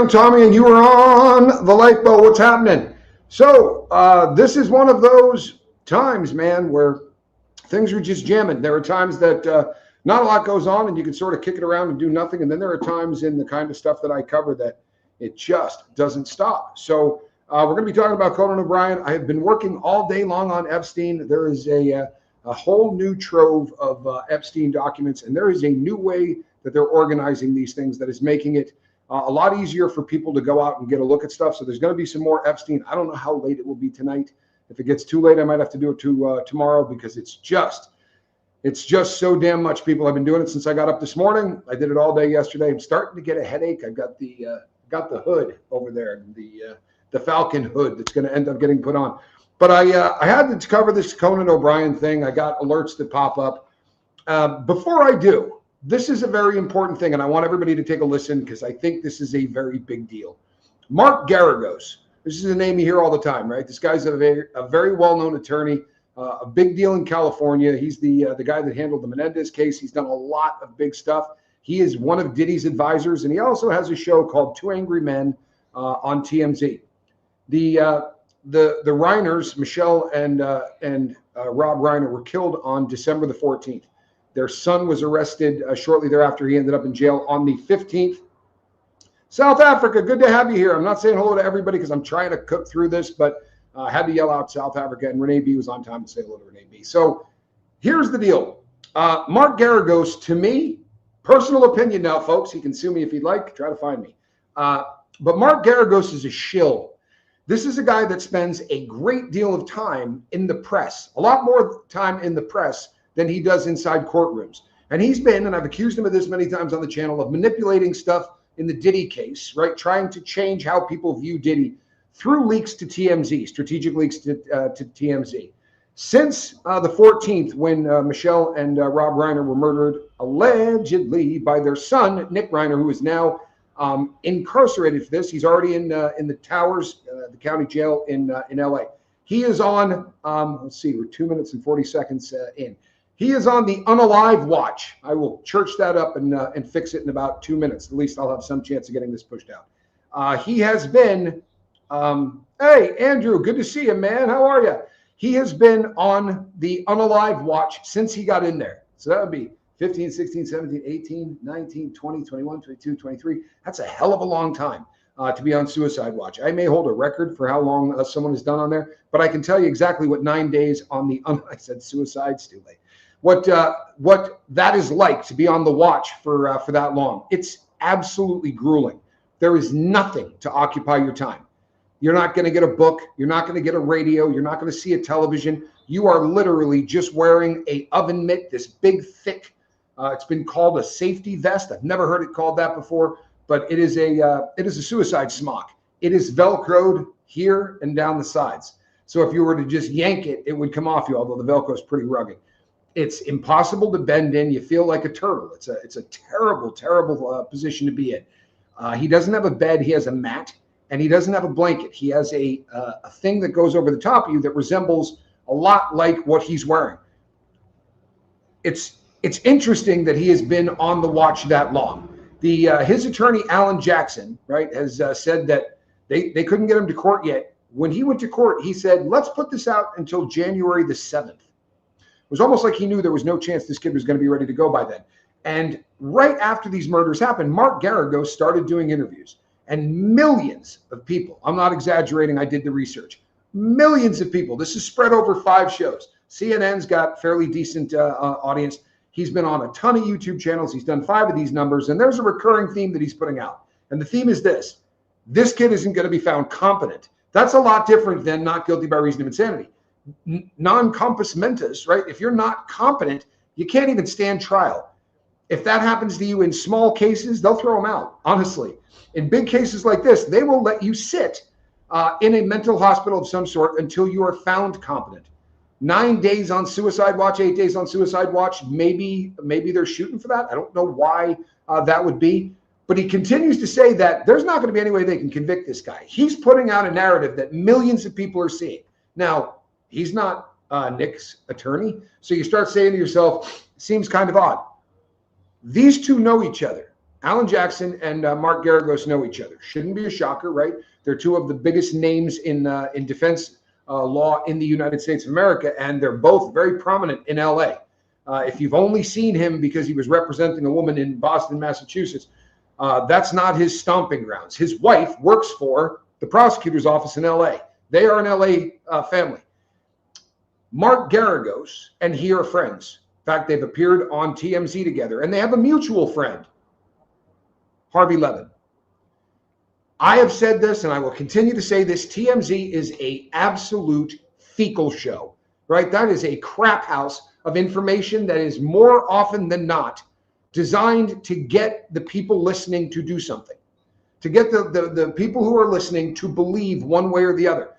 Tommy, and you are on the lifeboat. What's happening? So this is one of those times, man, where things are just jamming. There are times that not a lot goes on and you can sort of kick it around and do nothing. And then there are times in the kind of stuff that I cover that it just doesn't stop. So we're going to be talking about Conan O'Brien. I have been working all day long on Epstein. There is a whole new trove of Epstein documents, and there is a new way that they're organizing these things that is making it a lot easier for people to go out and get a look at stuff. So there's going to be some more Epstein. I don't know how late it will be tonight. If it gets too late, I might have to do it tomorrow, because it's just so damn much. People have been doing it since I got up this morning. I did it all day yesterday. I'm starting to get a headache. I've got the hood over there, the Falcon hood that's going to end up getting put on. But I had to cover this Conan O'Brien thing. I got alerts that pop up. Before I do, this is a very important thing, and I want everybody to take a listen, because I think this is a very big deal. Mark Garagos. This is a name you hear all the time, right? This guy's a very well-known attorney, a big deal in California. He's the guy that handled the Menendez case. He's done a lot of big stuff. He is one of Diddy's advisors, and he also has a show called Two Angry Men on TMZ. The Reiners, Michelle and Rob Reiner, were killed on December the 14th. Their son was arrested shortly thereafter. He ended up in jail on the 15th. South Africa, good to have you here. I'm not saying hello to everybody because I'm trying to cook through this, but I had to yell out South Africa, and Renee B was on time to say hello to Renee B. So here's the deal. Mark Garagos, to me, personal opinion now, folks. He can sue me if he'd like. Try to find me. But Mark Garagos is a shill. This is a guy that spends a great deal of time in the press, a lot more time in the press than he does inside courtrooms. And he's been, and I've accused him of this many times on the channel, of manipulating stuff in the Diddy case, right? Trying to change how people view Diddy through leaks to TMZ, strategic leaks to TMZ. Since the 14th, when Michelle and Rob Reiner were murdered, allegedly, by their son, Nick Reiner, who is now incarcerated for this. He's already in the Towers, the county jail in LA. He is on, let's see, we're 2 minutes and 40 seconds in. He is on the unalive watch. I will church that up and fix it in about 2 minutes. At least I'll have some chance of getting this pushed out. He has been, hey, Andrew, good to see you, man. How are you? He has been on the unalive watch since he got in there. So that would be 15, 16, 17, 18, 19, 20, 21, 22, 23. That's a hell of a long time to be on suicide watch. I may hold a record for how long someone has done on there, but I can tell you exactly what 9 days on the, I said suicide's too late. What that is like to be on the watch for that long. It's absolutely grueling. There is nothing to occupy your time. You're not going to get a book. You're not going to get a radio. You're not going to see a television. You are literally just wearing a oven mitt, this big, thick, it's been called a safety vest. I've never heard it called that before, but it is a suicide smock. It is Velcroed here and down the sides. So if you were to just yank it, it would come off you, although the Velcro is pretty rugged. It's impossible to bend in. You feel like a turtle. It's a terrible, terrible position to be in. He doesn't have a bed. He has a mat, and he doesn't have a blanket. He has a thing that goes over the top of you that resembles a lot like what he's wearing. It's interesting that he has been on the watch that long. His attorney, Alan Jackson, right, has said that they couldn't get him to court yet. When he went to court, he said, let's put this out until January the 7th. It was almost like he knew there was no chance this kid was going to be ready to go by then. And right after these murders happened, Mark Garagos started doing interviews. And millions of people, I'm not exaggerating, I did the research, millions of people, this is spread over 5 shows. CNN's got fairly decent audience. He's been on a ton of YouTube channels. He's done 5 of these numbers, and there's a recurring theme that he's putting out. And the theme is this: this kid isn't going to be found competent. That's a lot different than not guilty by reason of insanity. Non compos mentis, right? If you're not competent, you can't even stand trial. If that happens to you in small cases, they'll throw them out, honestly. In big cases like this, they will let you sit in a mental hospital of some sort until you are found competent. 9 days on suicide watch, 8 days on suicide watch. Maybe they're shooting for that. I don't know why that would be. But he continues to say that there's not going to be any way they can convict this guy. He's putting out a narrative that millions of people are seeing. Now, he's not Nick's attorney. So you start saying to yourself, seems kind of odd. These two know each other. Alan Jackson and Mark Garagos know each other. Shouldn't be a shocker, right? They're two of the biggest names in defense law in the United States of America, and they're both very prominent in LA. If you've only seen him because he was representing a woman in Boston, Massachusetts, that's not his stomping grounds. His wife works for the prosecutor's office in LA. They are an LA family. Mark Garagos and he are friends. In fact, they've appeared on TMZ together, and they have a mutual friend, Harvey Levin. I have said this, and I will continue to say this. TMZ is an absolute fecal show, right? That is a crap house of information that is more often than not designed to get the people listening to do something, to get the people who are listening to believe one way or the other.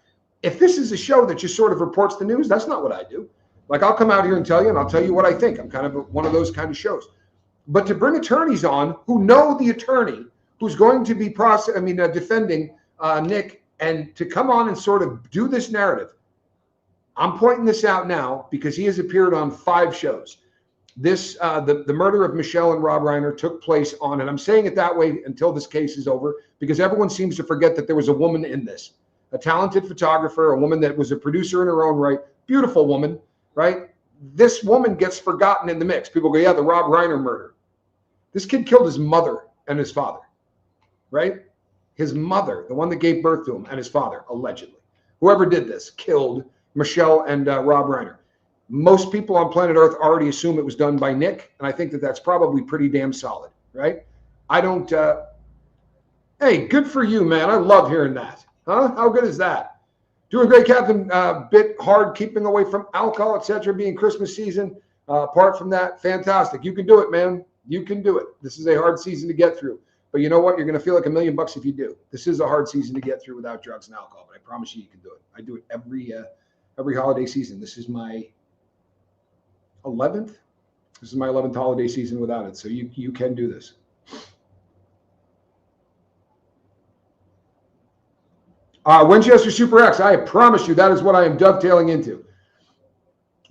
If this is a show that just sort of reports the news, that's not what I do. Like, I'll come out here and tell you, and I'll tell you what I think. I'm kind of one of those kind of shows. But to bring attorneys on who know the attorney who's going to be defending Nick, and to come on and sort of do this narrative. I'm pointing this out now because he has appeared on 5 shows. This the murder of Michelle and Rob Reiner took place on, and I'm saying it that way until this case is over, because everyone seems to forget that there was a woman in this, a talented photographer, a woman that was a producer in her own right, beautiful woman, right? This woman gets forgotten in the mix. People go, yeah, the Rob Reiner murder. This kid killed his mother and his father, right? His mother, the one that gave birth to him, and his father, allegedly. Whoever did this killed Michelle and Rob Reiner. Most people on planet Earth already assume it was done by Nick, and I think that that's probably pretty damn solid, right? I don't, hey, good for you, man. I love hearing that. Huh? How good is that? Doing great, Captain. Bit hard keeping away from alcohol, etc., being Christmas season. Apart from that, fantastic. You can do it, man. You can do it. This is a hard season to get through. But you know what? You're going to feel like $1 million if you do. This is a hard season to get through without drugs and alcohol, but I promise you can do it. I do it every holiday season. This is my 11th. This is my 11th holiday season without it. So you can do this. Winchester Super X, I promise you that is what I am dovetailing into.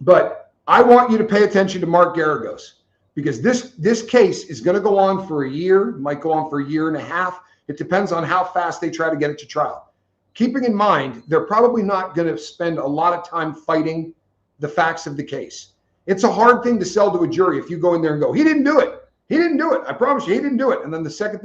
But I want you to pay attention to Mark Garagos, because this case is going to go on for a year, might go on for a year and a half. It depends on how fast they try to get it to trial. Keeping in mind, they're probably not going to spend a lot of time fighting the facts of the case. It's a hard thing to sell to a jury if you go in there and go, he didn't do it. He didn't do it. I promise you, he didn't do it. And then the second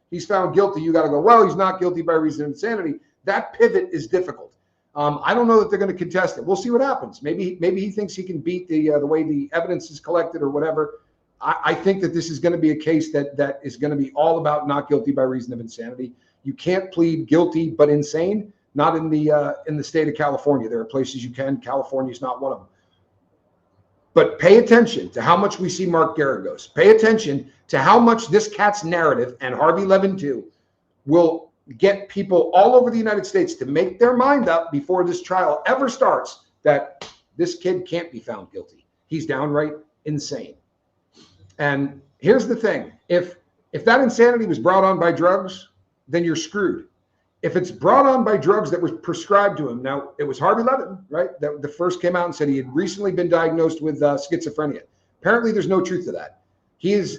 he's found guilty, you got to go, well, he's not guilty by reason of insanity. That pivot is difficult. I don't know that they're going to contest it. We'll see what happens. Maybe he thinks he can beat the way the evidence is collected or whatever. I think that this is going to be a case that is going to be all about not guilty by reason of insanity. You can't plead guilty but insane. Not in the state of California. There are places you can. California is not one of them. But pay attention to how much we see Mark Garagos. Pay attention to how much this cat's narrative, and Harvey Levin too, will get people all over the United States to make their mind up before this trial ever starts that this kid can't be found guilty. He's downright insane. And here's the thing. If that insanity was brought on by drugs, then you're screwed. If it's brought on by drugs that were prescribed to him, now it was Harvey Levin, right? That the first came out and said he had recently been diagnosed with schizophrenia. Apparently, there's no truth to that.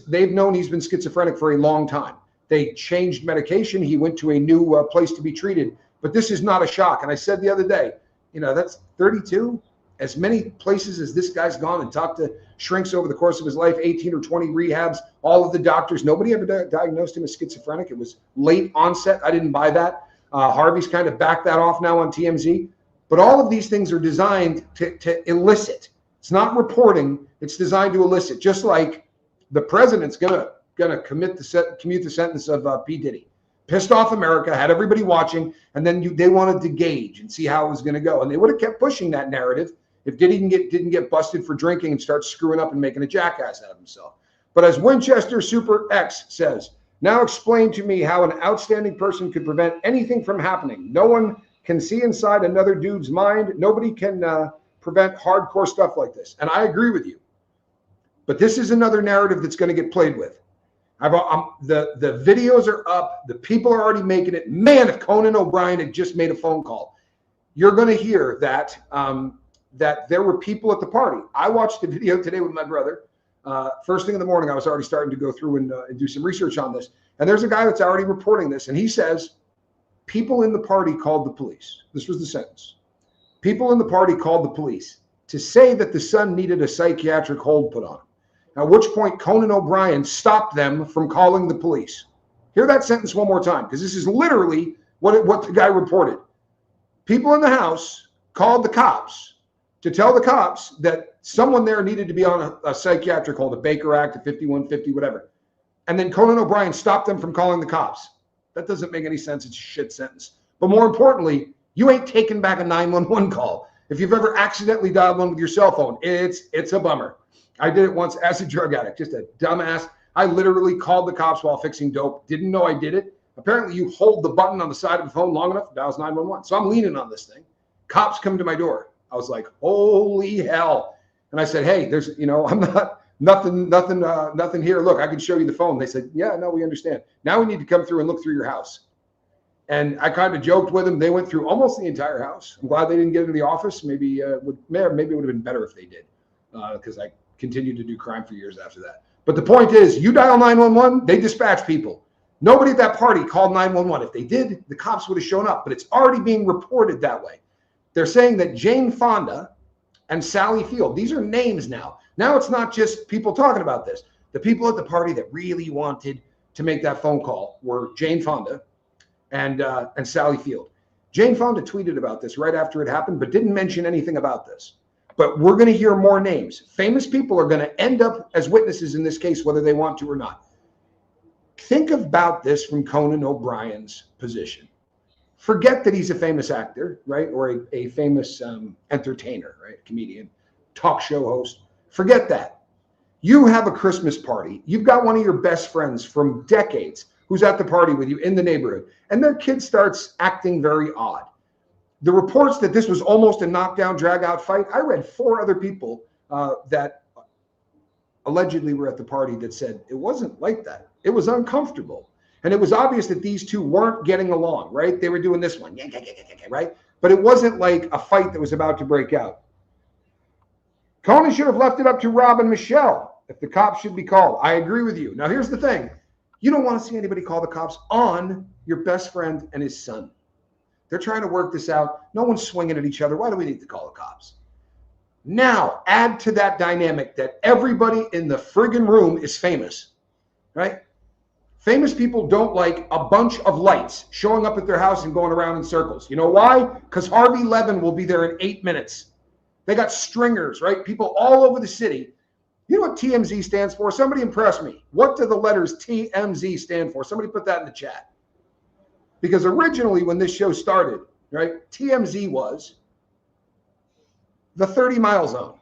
They've known he's been schizophrenic for a long time. They changed medication. He went to a new place to be treated. But this is not a shock. And I said the other day, that's 32. As many places as this guy's gone and talked to shrinks over the course of his life, 18 or 20 rehabs, all of the doctors, nobody ever diagnosed him as schizophrenic. It was late onset. I didn't buy that. Harvey's kind of backed that off now on TMZ. But all of these things are designed to elicit. It's not reporting. It's designed to elicit. Just like the president's gonna commute the sentence of P. Diddy. Pissed off America, had everybody watching, and then they wanted to gauge and see how it was going to go. And they would have kept pushing that narrative if Diddy didn't get busted for drinking and start screwing up and making a jackass out of himself. But as Winchester Super X says, now explain to me how an outstanding person could prevent anything from happening. No one can see inside another dude's mind. Nobody can prevent hardcore stuff like this. And I agree with you. But this is another narrative that's going to get played with. The videos are up. The people are already making it. Man, if Conan O'Brien had just made a phone call, you're going to hear that that there were people at the party. I watched the video today with my brother. First thing in the morning, I was already starting to go through and do some research on this. And there's a guy that's already reporting this. And he says, people in the party called the police. This was the sentence. People in the party called the police to say that the son needed a psychiatric hold put on him. At which point Conan O'Brien stopped them from calling the police. Hear that sentence one more time, because this is literally what the guy reported. People in the house called the cops to tell the cops that someone there needed to be on a psychiatric hold, a Baker Act, a 5150, whatever. And then Conan O'Brien stopped them from calling the cops. That doesn't make any sense. It's a shit sentence. But more importantly, you ain't taking back a 911 call. If you've ever accidentally dialed one with your cell phone, it's a bummer. I did it once as a drug addict, just a dumbass. I literally called the cops while fixing dope. Didn't know I did it. Apparently, you hold the button on the side of the phone long enough, it dials 911. So I'm leaning on this thing. Cops come to my door. I was like, holy hell. And I said, hey, there's, I'm not, nothing here. Look, I can show you the phone. They said, yeah, no, we understand. Now we need to come through and look through your house. And I kind of joked with them. They went through almost the entire house. I'm glad they didn't get into the office. Maybe it would have been better if they did, because I continued to do crime for years after that. But the point is, you dial 911, they dispatch people. Nobody at that party called 911. If they did, the cops would have shown up. But it's already being reported that way. They're saying that Jane Fonda and Sally Field, these are names now. Now it's not just people talking about this. The people at the party that really wanted to make that phone call were Jane Fonda and Sally Field. Jane Fonda tweeted about this right after it happened, but didn't mention anything about this. But we're going to hear more names. Famous people are going to end up as witnesses in this case, whether they want to or not. Think about this from Conan O'Brien's position. Forget that he's a famous actor, right? Or a famous entertainer, right? Comedian, talk show host. Forget that. You have a Christmas party. You've got one of your best friends from decades who's at the party with you in the neighborhood, and their kid starts acting very odd. The reports that this was almost a knockdown, drag-out fight, I read 4 other people that allegedly were at the party that said it wasn't like that. It was uncomfortable. And it was obvious that these two weren't getting along, right? They were doing this one, right? But it wasn't like a fight that was about to break out. Conan should have left it up to Rob and Michelle if the cops should be called. I agree with you. Now, here's the thing. You don't want to see anybody call the cops on your best friend and his son. They're trying to work this out. No one's swinging at each other. Why do we need to call the cops? Now, add to that dynamic that everybody in the friggin' room is famous, right? Famous people don't like a bunch of lights showing up at their house and going around in circles. You know why? Because Harvey Levin will be there in 8 minutes. They got stringers, right? People all over the city. You know what TMZ stands for? Somebody impress me. What do the letters TMZ stand for? Somebody put that in the chat. Because originally when this show started, right, TMZ was the 30-mile zone.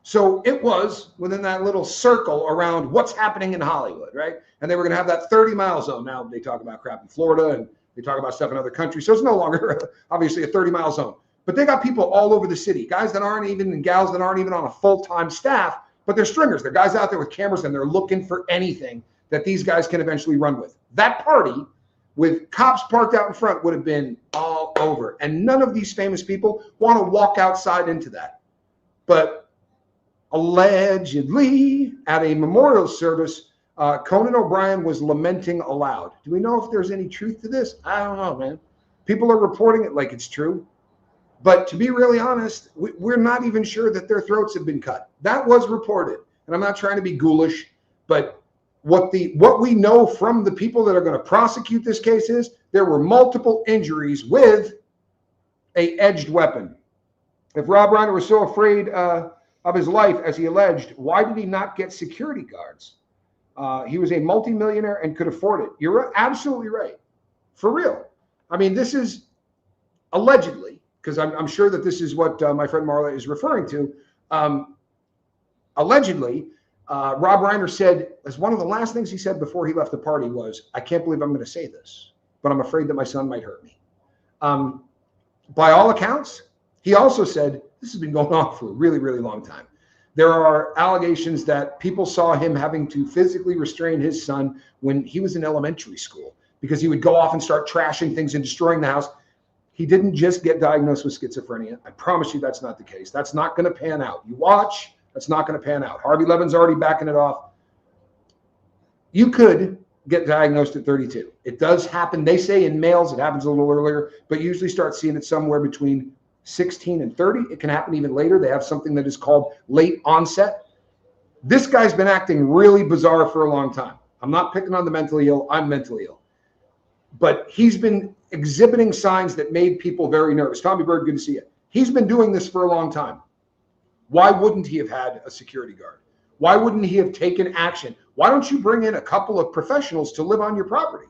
So it was within that little circle around what's happening in Hollywood, right? And they were going to have that 30-mile zone. Now they talk about crap in Florida and they talk about stuff in other countries. So it's no longer obviously a 30-mile zone. But they got people all over the city, guys that aren't even and gals that aren't even on a full-time staff, but they're stringers. They're guys out there with cameras and they're looking for anything that these guys can eventually run with. That party with cops parked out in front would have been all over. And none of these famous people want to walk outside into that. But allegedly, at a memorial service, Conan O'Brien was lamenting aloud. Do we know if there's any truth to this? I don't know, man. People are reporting it like it's true. But to be really honest, we're not even sure that their throats have been cut. That was reported. And I'm not trying to be ghoulish, but what we know from the people that are going to prosecute this case is there were multiple injuries with a edged weapon. If Rob Reiner was so afraid of his life, as he alleged, why did he not get security guards? He was a multimillionaire and could afford it. You're absolutely right. For real. I mean, this is allegedly, because I'm sure that this is what my friend Marla is referring to. Allegedly, Rob Reiner said, as one of the last things he said before he left the party was, I can't believe I'm going to say this, but I'm afraid that my son might hurt me. By all accounts, he also said, this has been going on for a really, really long time. There are allegations that people saw him having to physically restrain his son when he was in elementary school because he would go off and start trashing things and destroying the house. He didn't just get diagnosed with schizophrenia. I promise you that's not the case. That's not going to pan out. You watch That's not going to pan out. Harvey Levin's already backing it off. You could get diagnosed at 32. It does happen. They say in males it happens a little earlier, but you usually start seeing it somewhere between 16 and 30. It can happen even later. They have something that is called late onset. This guy's been acting really bizarre for a long time. I'm not picking on the mentally ill. I'm mentally ill. But he's been exhibiting signs that made people very nervous. Tommy Bird, good to see you. He's been doing this for a long time. Why wouldn't he have had a security guard? Why wouldn't he have taken action? Why don't you bring in a couple of professionals to live on your property,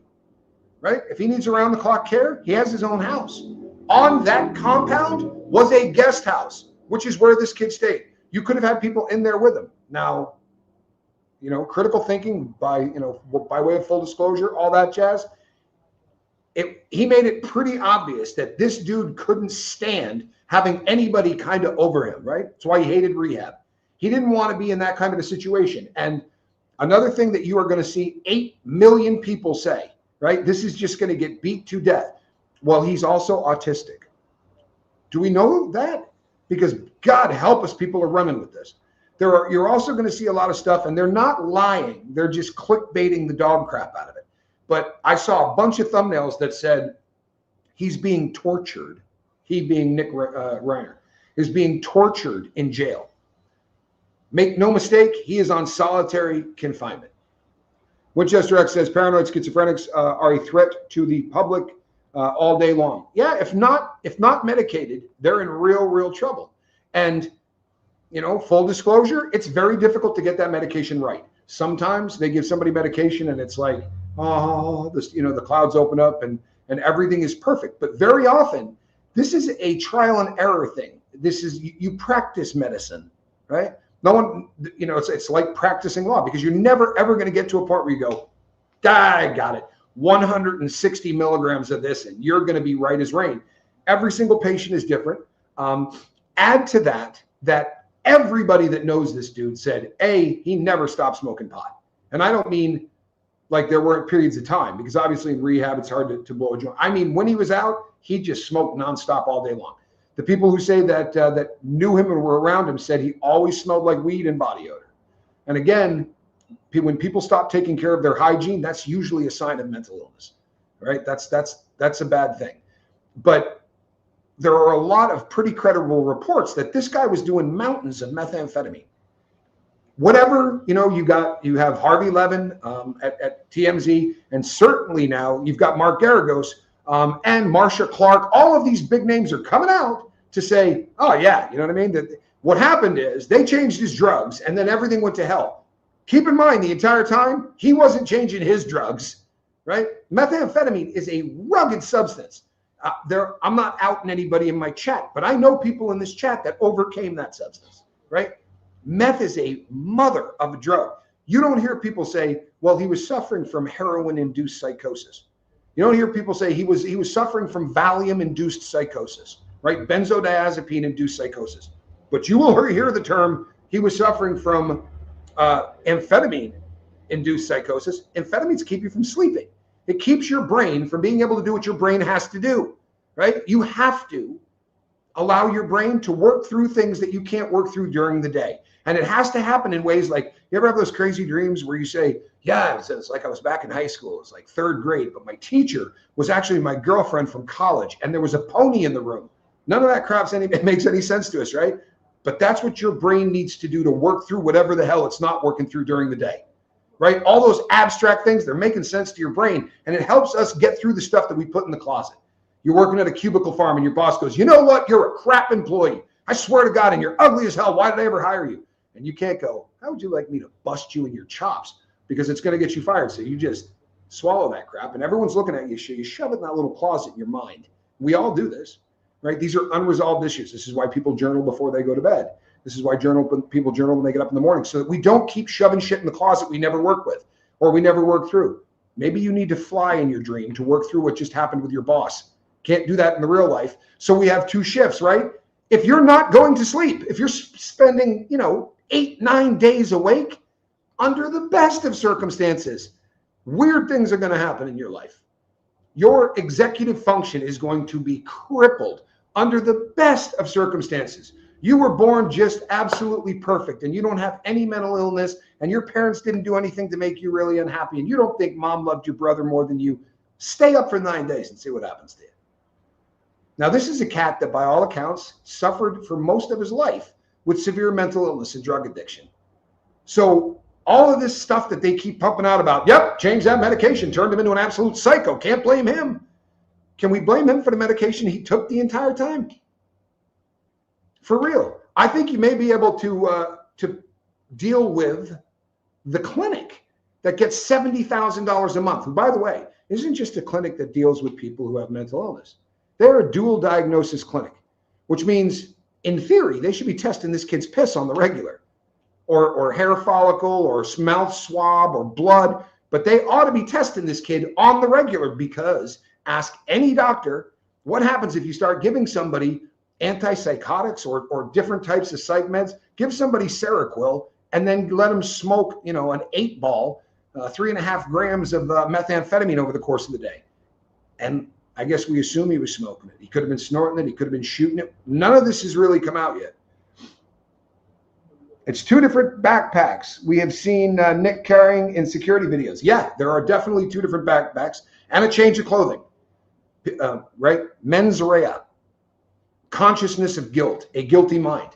right? If he needs around-the-clock care, he has his own house. On that compound was a guest house, which is where this kid stayed. You could have had people in there with him. Now, critical thinking by way of full disclosure, all that jazz. He made it pretty obvious that this dude couldn't stand having anybody kind of over him, right? That's why he hated rehab. He didn't want to be in that kind of a situation. And another thing that you are going to see 8 million people say, right? This is just going to get beat to death. Well, he's also autistic. Do we know that? Because God help us, people are running with this. You're also going to see a lot of stuff, and they're not lying. They're just clickbaiting the dog crap out of it. But I saw a bunch of thumbnails that said he's being tortured. He being Nick Reiner is being tortured in jail. Make no mistake, he is on solitary confinement. Winchester X says paranoid schizophrenics are a threat to the public all day long. Yeah, if not medicated, they're in real trouble. And full disclosure, it's very difficult to get that medication right. Sometimes they give somebody medication and it's like, oh, this, the clouds open up and everything is perfect. But very often, this is a trial and error thing. This is, you practice medicine, right? No one, it's like practicing law, because you're never, ever going to get to a point where you go, I got it. 160 milligrams of this, and you're going to be right as rain. Every single patient is different. Add to that everybody that knows this dude said, he never stopped smoking pot. And I don't mean like there weren't periods of time, because obviously in rehab, it's hard to blow a joint. I mean, when he was out, he just smoked nonstop all day long. The people who say that knew him and were around him said he always smelled like weed and body odor. And again, when people stop taking care of their hygiene, that's usually a sign of mental illness, right? That's a bad thing. But there are a lot of pretty credible reports that this guy was doing mountains of methamphetamine. Whatever, you have Harvey Levin at TMZ, and certainly now you've got Mark Garagos and Marsha Clark. All of these big names are coming out to say, oh yeah, you know what I mean? That what happened is they changed his drugs and then everything went to hell. Keep in mind, the entire time, he wasn't changing his drugs, right? Methamphetamine is a rugged substance. I'm not outing anybody in my chat, but I know people in this chat that overcame that substance, right? Meth is a mother of a drug. You don't hear people say, well, he was suffering from heroin-induced psychosis. You don't hear people say he was suffering from Valium-induced psychosis, right? Benzodiazepine-induced psychosis. But you will hear the term, he was suffering from amphetamine-induced psychosis. Amphetamines keep you from sleeping. It keeps your brain from being able to do what your brain has to do, right? You have to allow your brain to work through things that you can't work through during the day. And it has to happen in ways like, you ever have those crazy dreams where you say, yeah, it's like I was back in high school. It was like 3rd grade, but my teacher was actually my girlfriend from college, and there was a pony in the room. None of that crap makes any sense to us, right? But that's what your brain needs to do to work through whatever the hell it's not working through during the day, right? All those abstract things, they're making sense to your brain, and it helps us get through the stuff that we put in the closet. You're working at a cubicle farm and your boss goes, you know what? You're a crap employee. I swear to God, and you're ugly as hell. Why did I ever hire you? And you can't go, how would you like me to bust you in your chops? Because it's going to get you fired. So you just swallow that crap, and everyone's looking at you. You shove it in that little closet in your mind. We all do this, right? These are unresolved issues. This is why people journal before they go to bed. This is why people journal when they get up in the morning, so that we don't keep shoving shit in the closet we never work with or we never work through. Maybe you need to fly in your dream to work through what just happened with your boss. Can't do that in the real life. So we have 2 shifts, right? If you're not going to sleep, if you're spending, 8-9 days awake, under the best of circumstances, weird things are going to happen in your life. Your executive function is going to be crippled under the best of circumstances. You were born just absolutely perfect and you don't have any mental illness and your parents didn't do anything to make you really unhappy and you don't think mom loved your brother more than you, stay up for 9 days and see what happens to you. Now, this is a cat that by all accounts suffered for most of his life with severe mental illness and drug addiction. So all of this stuff that they keep pumping out about, yep, change that medication, turned him into an absolute psycho, can't blame him. Can we blame him for the medication he took the entire time? For real. I think you may be able to deal with the clinic that gets $70,000 a month. And by the way, isn't just a clinic that deals with people who have mental illness. They're a dual diagnosis clinic, which means in theory, they should be testing this kid's piss on the regular or hair follicle or mouth swab or blood, but they ought to be testing this kid on the regular because ask any doctor, what happens if you start giving somebody antipsychotics or different types of psych meds? Give somebody Seroquel and then let them smoke, an 8-ball, 3.5 grams of methamphetamine over the course of the day. And I guess we assume he was smoking it. He could have been snorting it. He could have been shooting it. None of this has really come out yet. It's 2 different backpacks we have seen Nick carrying in security videos. Yeah, there are definitely 2 different backpacks and a change of clothing, right? Mens rea, consciousness of guilt, a guilty mind.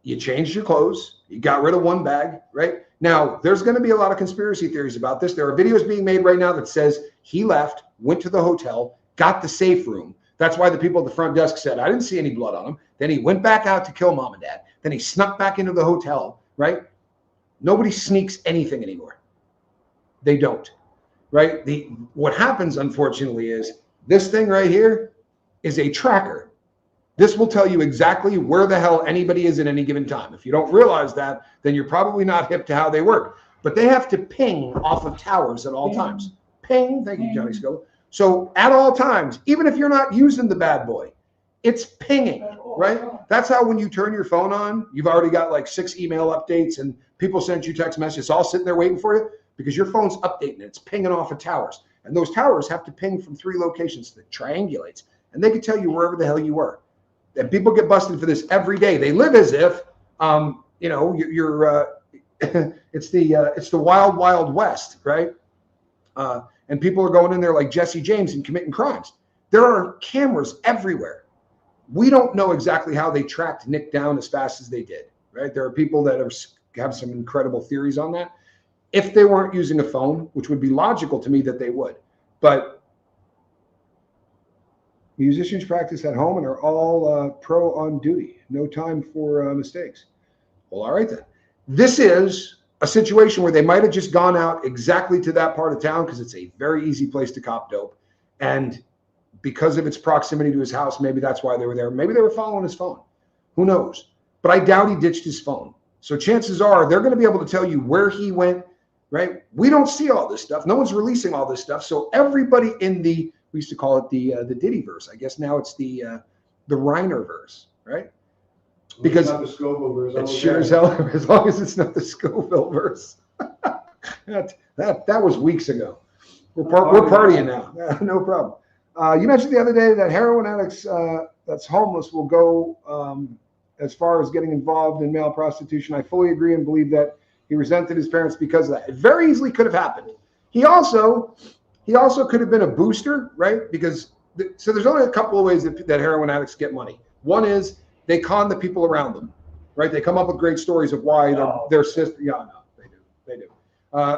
You changed your clothes. You got rid of one bag, right? Now, there's going to be a lot of conspiracy theories about this. There are videos being made right now that says he left, went to the hotel, got the safe room. That's why the people at the front desk said, I didn't see any blood on him. Then he went back out to kill mom and dad. Then he snuck back into the hotel, right? Nobody sneaks anything anymore. They don't, right? What happens, unfortunately, is this thing right here is a tracker. This will tell you exactly where the hell anybody is at any given time. If you don't realize that, then you're probably not hip to how they work. But they have to ping off of towers at all times. Ping, thank you, Johnny Scola. So at all times, even if you're not using the bad boy, it's pinging, right? That's how when you turn your phone on, you've already got like 6 email updates and people send you text messages all sitting there waiting for you because your phone's updating. It's pinging off of towers. And those towers have to ping from 3 locations that triangulates. And they can tell you wherever the hell you were. And people get busted for this every day. They live as if, it's the wild, wild west, right? And people are going in there like Jesse James and committing crimes. There are cameras everywhere. We don't know exactly how they tracked Nick down as fast as they did, right? There are people that have some incredible theories on that. If they weren't using a phone, which would be logical to me that they would, but musicians practice at home and are all pro on duty. No time for mistakes. Well, all right then. This is a situation where they might have just gone out exactly to that part of town because it's a very easy place to cop dope. And because of its proximity to his house, maybe that's why they were there. Maybe they were following his phone. Who knows? But I doubt he ditched his phone. So chances are they're going to be able to tell you where he went, right? We don't see all this stuff. No one's releasing all this stuff. So everybody in we used to call it the Diddy verse. I guess now it's the Reiner verse, right? Because it's not the Scoville verse. It's sure as hell, as long as it's not the Scoville verse. that was weeks ago. We're partying now. No problem. You mentioned the other day that heroin addicts that's homeless will go as far as getting involved in male prostitution. I fully agree and believe that he resented his parents because of that. It very easily could have happened. He also could have been a booster, right? Because so there's only a couple of ways that heroin addicts get money. One is they con the people around them, right? They come up with great stories of why their sister. Yeah, no, they do.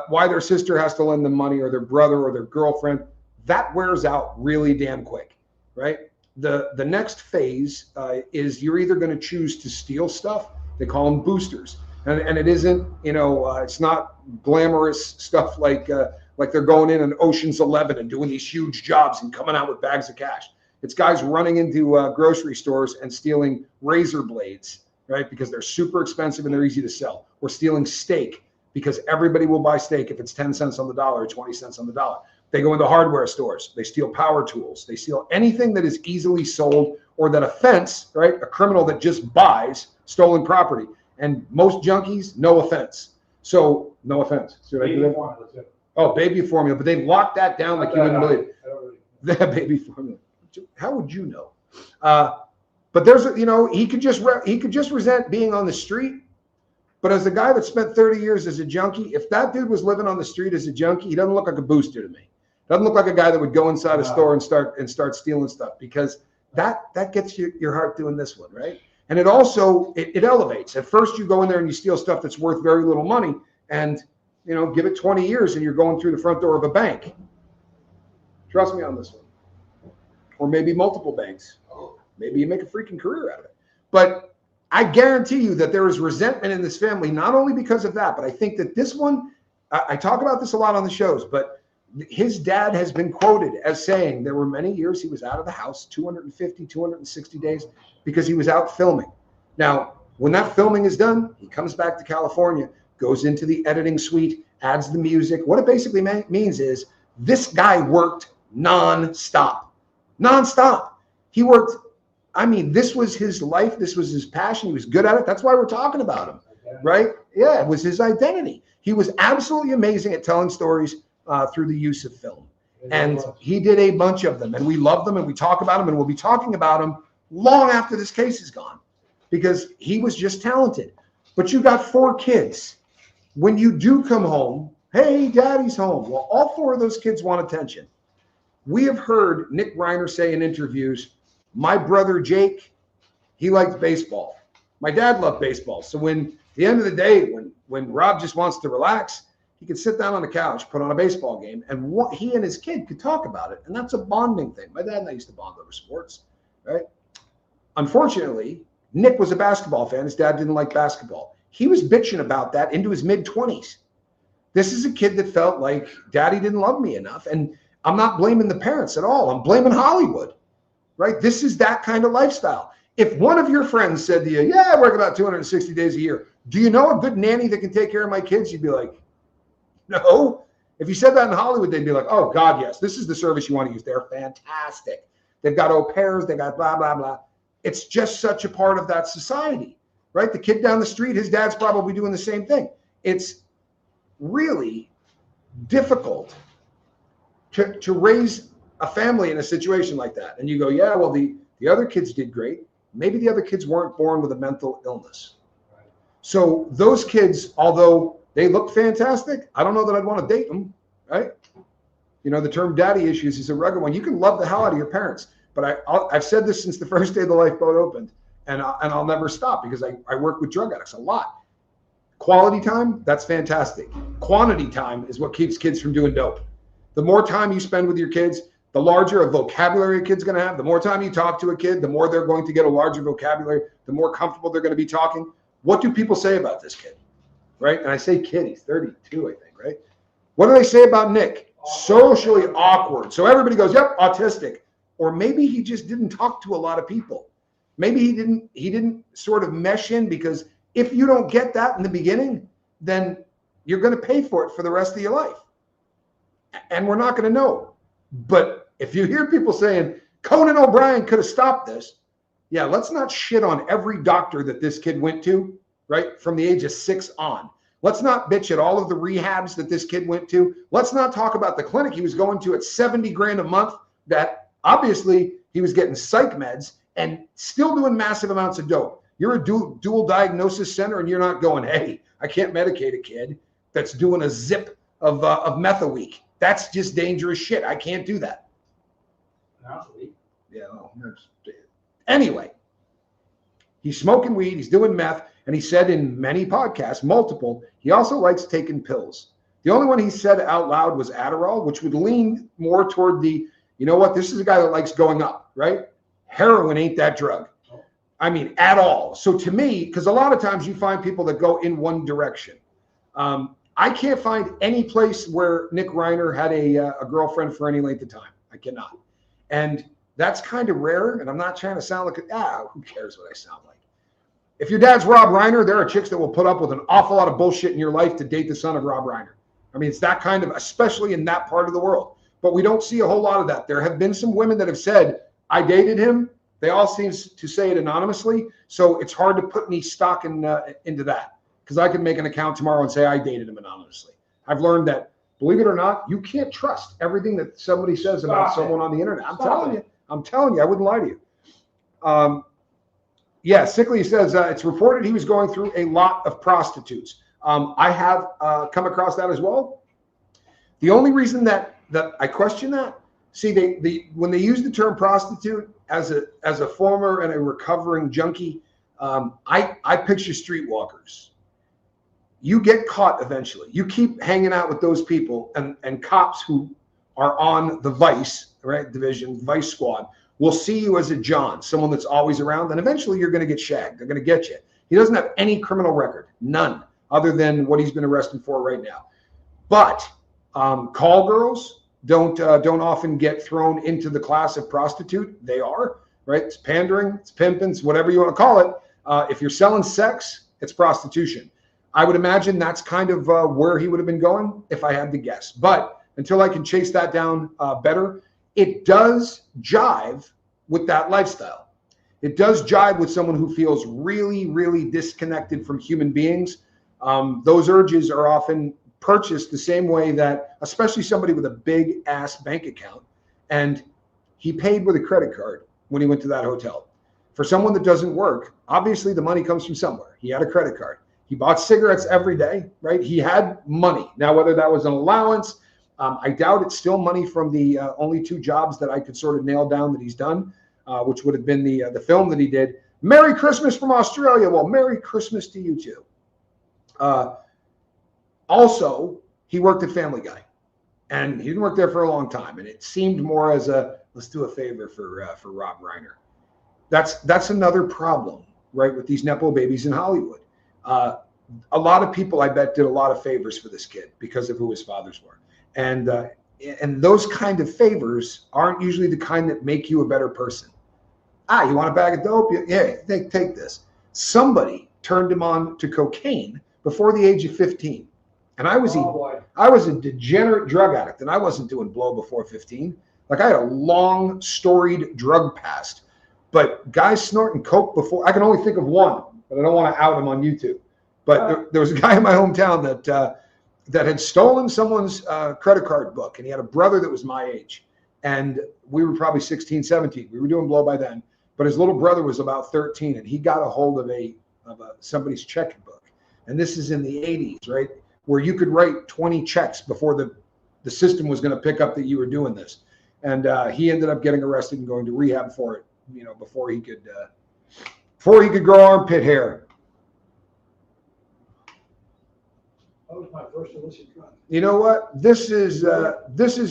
Why their sister has to lend them money, or their brother, or their girlfriend. That wears out really damn quick, right? The next phase is you're either going to choose to steal stuff. They call them boosters, and it isn't, it's not glamorous stuff like they're going in Ocean's 11 and doing these huge jobs and coming out with bags of cash. It's guys running into grocery stores and stealing razor blades, right? Because they're super expensive and they're easy to sell. Or stealing steak because everybody will buy steak if it's 10 cents on the dollar or 20 cents on the dollar. They go into hardware stores. They steal power tools. They steal anything that is easily sold or that offends, right? A criminal that just buys stolen property. And most junkies, no offense. So, no offense. Baby formula, too. Oh, baby formula. But they locked that down like you wouldn't believe. That baby formula. How would you know? But there's, he could just resent being on the street. But as a guy that spent 30 years as a junkie, if that dude was living on the street as a junkie, he doesn't look like a booster to me. Doesn't look like a guy that would go inside a store and start stealing stuff, because that gets your heart doing this one, right? And it also it elevates. At first, you go in there and you steal stuff that's worth very little money, and give it 20 years and you're going through the front door of a bank. Trust me on this one. Or maybe multiple banks. Maybe you make a freaking career out of it. But I guarantee you that there is resentment in this family, not only because of that, but I think that this one, I talk about this a lot on the shows, but his dad has been quoted as saying there were many years he was out of the house, 250, 260 days, because he was out filming. Now, when that filming is done, he comes back to California, goes into the editing suite, adds the music. What it basically means is this guy worked nonstop. He worked. I mean, this was his life. This was his passion. He was good at it. That's why we're talking about him, right? Yeah, it was his identity. He was absolutely amazing at telling stories through the use of film. And he did a bunch of them, and we love them, and we talk about them, and we'll be talking about them long after this case is gone, because he was just talented. But you got 4 kids. When you do come home, hey, daddy's home. Well, all 4 of those kids want attention. We have heard Nick Reiner say in interviews, my brother Jake, he liked baseball. My dad loved baseball. So when at the end of the day, when Rob just wants to relax, he could sit down on the couch, put on a baseball game, and he and his kid could talk about it. And that's a bonding thing. My dad and I used to bond over sports, right? Unfortunately, Nick was a basketball fan. His dad didn't like basketball. He was bitching about that into his mid-20s. This is a kid that felt like daddy didn't love me enough. And I'm not blaming the parents at all. I'm blaming Hollywood, right? This is that kind of lifestyle. If one of your friends said to you, yeah, I work about 260 days a year, do you know a good nanny that can take care of my kids? You'd be like, no. If you said that in Hollywood, they'd be like, oh, God, yes, this is the service you want to use. They're fantastic. They've got au pairs. They got blah, blah, blah. It's just such a part of that society, right? The kid down the street, his dad's probably doing the same thing. It's really difficult to raise a family in a situation like that. And you go, yeah, well, the other kids did great. Maybe the other kids weren't born with a mental illness. So those kids, although they look fantastic, I don't know that I'd want to date them, right? The term daddy issues is a rugged one. You can love the hell out of your parents, but I've said this since the first day the Lifeboat opened, and I'll never stop, because I work with drug addicts a lot. Quality time, that's fantastic. Quantity time is what keeps kids from doing dope. The more time you spend with your kids, the larger a vocabulary a kid's going to have. The more time you talk to a kid, the more they're going to get a larger vocabulary, the more comfortable they're going to be talking. What do people say about this kid, right? And I say kid, he's 32, I think, right? What do they say about Nick? Socially awkward. So everybody goes, yep, autistic. Or maybe he just didn't talk to a lot of people. Maybe he didn't sort of mesh in, because if you don't get that in the beginning, then you're going to pay for it for the rest of your life. And we're not going to know. But if you hear people saying Conan O'Brien could have stopped this, yeah, let's not shit on every doctor that this kid went to, right, from the age of 6 on. Let's not bitch at all of the rehabs that this kid went to. Let's not talk about the clinic he was going to at 70 grand a month, that obviously he was getting psych meds and still doing massive amounts of dope. You're a dual diagnosis center, and you're not going, hey, I can't medicate a kid that's doing a zip of meth a week. That's just dangerous shit. I can't do that. Yeah. Well, anyway, he's smoking weed. He's doing meth. And he said in many podcasts, multiple, he also likes taking pills. The only one he said out loud was Adderall, which would lean more toward the, you know what, this is a guy that likes going up, right? Heroin ain't that drug. I mean, at all. So to me, because a lot of times you find people that go in one direction. I can't find any place where Nick Reiner had a girlfriend for any length of time. I cannot. And that's kind of rare. And I'm not trying to sound like, who cares what I sound like? If your dad's Rob Reiner, there are chicks that will put up with an awful lot of bullshit in your life to date the son of Rob Reiner. I mean, it's that kind of, especially in that part of the world. But we don't see a whole lot of that. There have been some women that have said, I dated him. They all seem to say it anonymously. So it's hard to put any stock into that, because I can make an account tomorrow and say I dated him anonymously. I've learned that, believe it or not, you can't trust everything that somebody says about someone on the internet. I'm telling you, I wouldn't lie to you. Yeah, Sickly says it's reported he was going through a lot of prostitutes. I have come across that as well. The only reason that I question that, see, when they use the term prostitute as a former and a recovering junkie, I picture streetwalkers. You get caught eventually. You keep hanging out with those people, and cops who are on the Vice, right, division, Vice squad, will see you as a John, someone that's always around, and eventually you're going to get shagged. They're going to get you. He doesn't have any criminal record, none, other than what he's been arrested for right now. But call girls don't often get thrown into the class of prostitute. They are, right? It's pandering, it's pimping, it's whatever you want to call it. If you're selling sex, it's prostitution. I would imagine that's kind of where he would have been going if I had to guess. But until I can chase that down better, it does jive with that lifestyle. It does jive with someone who feels really, really disconnected from human beings. Those urges are often purchased the same way that, especially somebody with a big ass bank account, and he paid with a credit card when he went to that hotel. For someone that doesn't work, obviously the money comes from somewhere. He had a credit card. He bought cigarettes every day, right? He had money. Now, whether that was an allowance, I doubt it's still money from the only 2 jobs that I could sort of nail down that he's done, which would have been the film that he did. Merry Christmas from Australia. Well, Merry Christmas to you too. Also, he worked at Family Guy, and he didn't work there for a long time. And it seemed more as a, let's do a favor for Rob Reiner. That's another problem, right, with these Nepo babies in Hollywood. A lot of people, I bet, did a lot of favors for this kid because of who his fathers were. And those kind of favors aren't usually the kind that make you a better person. You want a bag of dope? Yeah, take this. Somebody turned him on to cocaine before the age of 15. And I was a degenerate drug addict, and I wasn't doing blow before 15. Like, I had a long, storied drug past. But guys snorting coke before, I can only think of one, but I don't want to out him on YouTube. But there was a guy in my hometown that had stolen someone's credit card book, and he had a brother that was my age. And we were probably 16, 17. We were doing blow by then. But his little brother was about 13, and he got a hold of somebody's checkbook. And this is in the 80s, right, where you could write 20 checks before the system was going to pick up that you were doing this. And he ended up getting arrested and going to rehab for it, before he could grow armpit hair. That was my first illicit drug. You know what? This is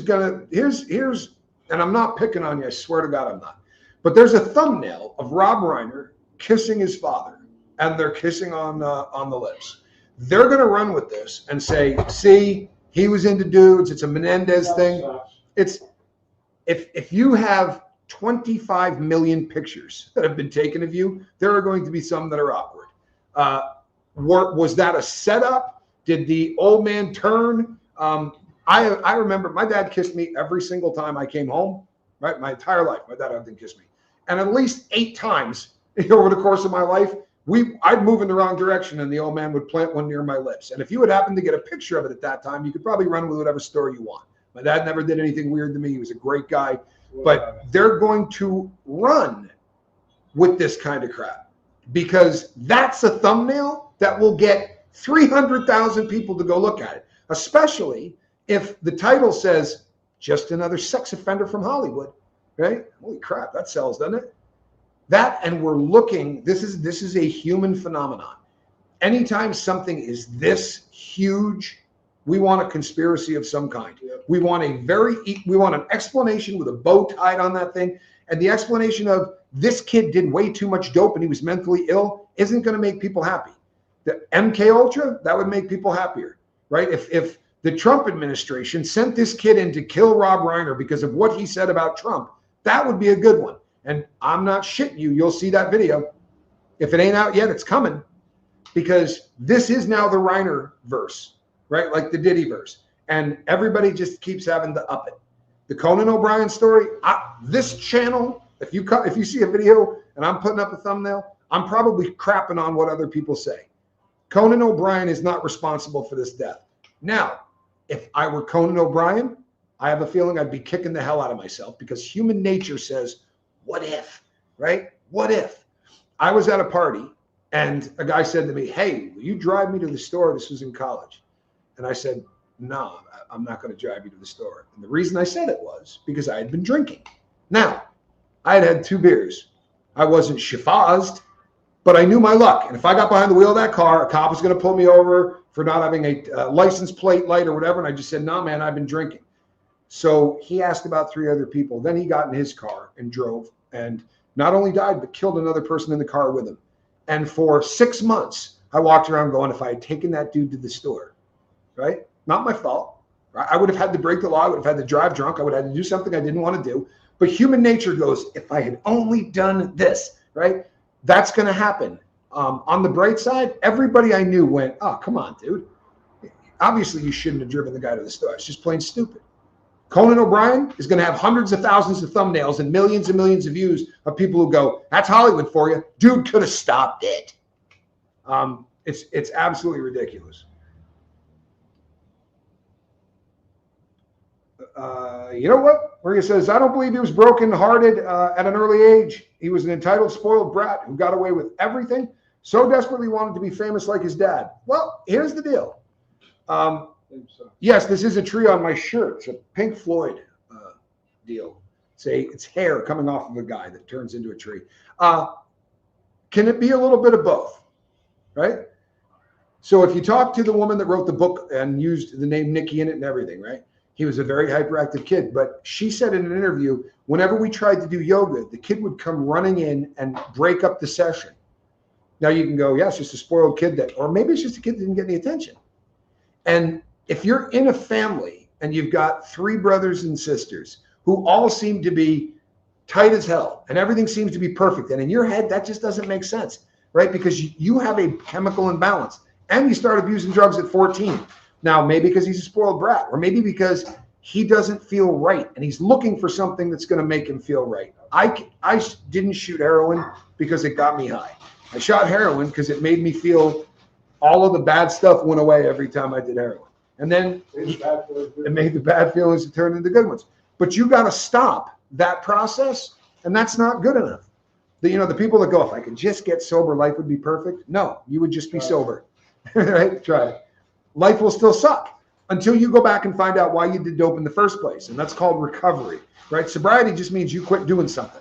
gonna, here's, and I'm not picking on you, I swear to God I'm not. But there's a thumbnail of Rob Reiner kissing his father, and they're kissing on the lips. They're gonna run with this and say, see, he was into dudes, it's a Menendez thing. It's if you have 25 million pictures that have been taken of you, there are going to be some that are awkward. Was that a setup? Did the old man turn? I remember my dad kissed me every single time I came home, right? My entire life, my dad didn't kiss me. And at least 8 times over the course of my life, I'd move in the wrong direction and the old man would plant one near my lips. And if you would happen to get a picture of it at that time, you could probably run with whatever story you want. My dad never did anything weird to me. He was a great guy. But they're going to run with this kind of crap because that's a thumbnail that will get 300,000 people to go look at it, especially if the title says, just another sex offender from Hollywood, right? Holy crap, that sells, doesn't it? That, and we're looking, this is a human phenomenon. Anytime something is this huge, we want a conspiracy of some kind. We want an explanation with a bow tied on that thing. And the explanation of this kid did way too much dope and he was mentally ill isn't going to make people happy. The MK Ultra, that would make people happier, right? If the Trump administration sent this kid in to kill Rob Reiner because of what he said about Trump, that would be a good one. And I'm not shitting you. You'll see that video. If it ain't out yet, it's coming, because this is now the Reiner verse, right? Like the Diddy verse. And everybody just keeps having to up it. The Conan O'Brien story, this channel, if you see a video and I'm putting up a thumbnail, I'm probably crapping on what other people say. Conan O'Brien is not responsible for this death. Now, if I were Conan O'Brien, I have a feeling I'd be kicking the hell out of myself, because human nature says, what if, right? What if? I was at a party and a guy said to me, "Hey, will you drive me to the store?" This was in college. And I said, "No, I'm not going to drive you to the store." And the reason I said it was because I had been drinking. Now, I had had 2 beers. I wasn't shiffazed, but I knew my luck. And if I got behind the wheel of that car, a cop was going to pull me over for not having a license plate light or whatever. And I just said, "No, man, I've been drinking." So he asked about 3 other people. Then he got in his car and drove and not only died, but killed another person in the car with him. And for 6 months, I walked around going, if I had taken that dude to the store, right? Not my fault. I would have had to break the law. I would have had to drive drunk. I would have had to do something I didn't want to do. But human nature goes, if I had only done this, right? That's going to happen. On the bright side, everybody I knew went, "Oh, come on, dude. Obviously, you shouldn't have driven the guy to the store. It's just plain stupid." Conan O'Brien is going to have hundreds of thousands of thumbnails and millions of views of people who go, "That's Hollywood for you. Dude could have stopped it." It's absolutely ridiculous. You know what? Maria says, "I don't believe he was broken-hearted at an early age. He was an entitled, spoiled brat who got away with everything, so desperately wanted to be famous like his dad." Well, here's the deal. Yes, this is a tree on my shirt. It's a Pink Floyd deal. It's hair coming off of a guy that turns into a tree. Can it be a little bit of both, right? So if you talk to the woman that wrote the book and used the name Nikki in it and everything, right? He was a very hyperactive kid, but she said in an interview, whenever we tried to do yoga, the kid would come running in and break up the session. Now you can go, yeah, it's just a spoiled kid or maybe it's just a kid that didn't get any attention. And if you're in a family and you've got 3 brothers and sisters who all seem to be tight as hell and everything seems to be perfect, and in your head, that just doesn't make sense, right? Because you have a chemical imbalance and you start abusing drugs at 14. Now, maybe because he's a spoiled brat, or maybe because he doesn't feel right and he's looking for something that's going to make him feel right. I didn't shoot heroin because it got me high. I shot heroin because it made me feel all of the bad stuff went away every time I did heroin. And then it made the bad feelings turn into good ones. But you got to stop that process, and that's not good enough. The people that go, if I could just get sober, life would be perfect. No, you would just be sober. Right? Try it. Life will still suck until you go back and find out why you did dope in the first place. And that's called recovery, right? Sobriety just means you quit doing something.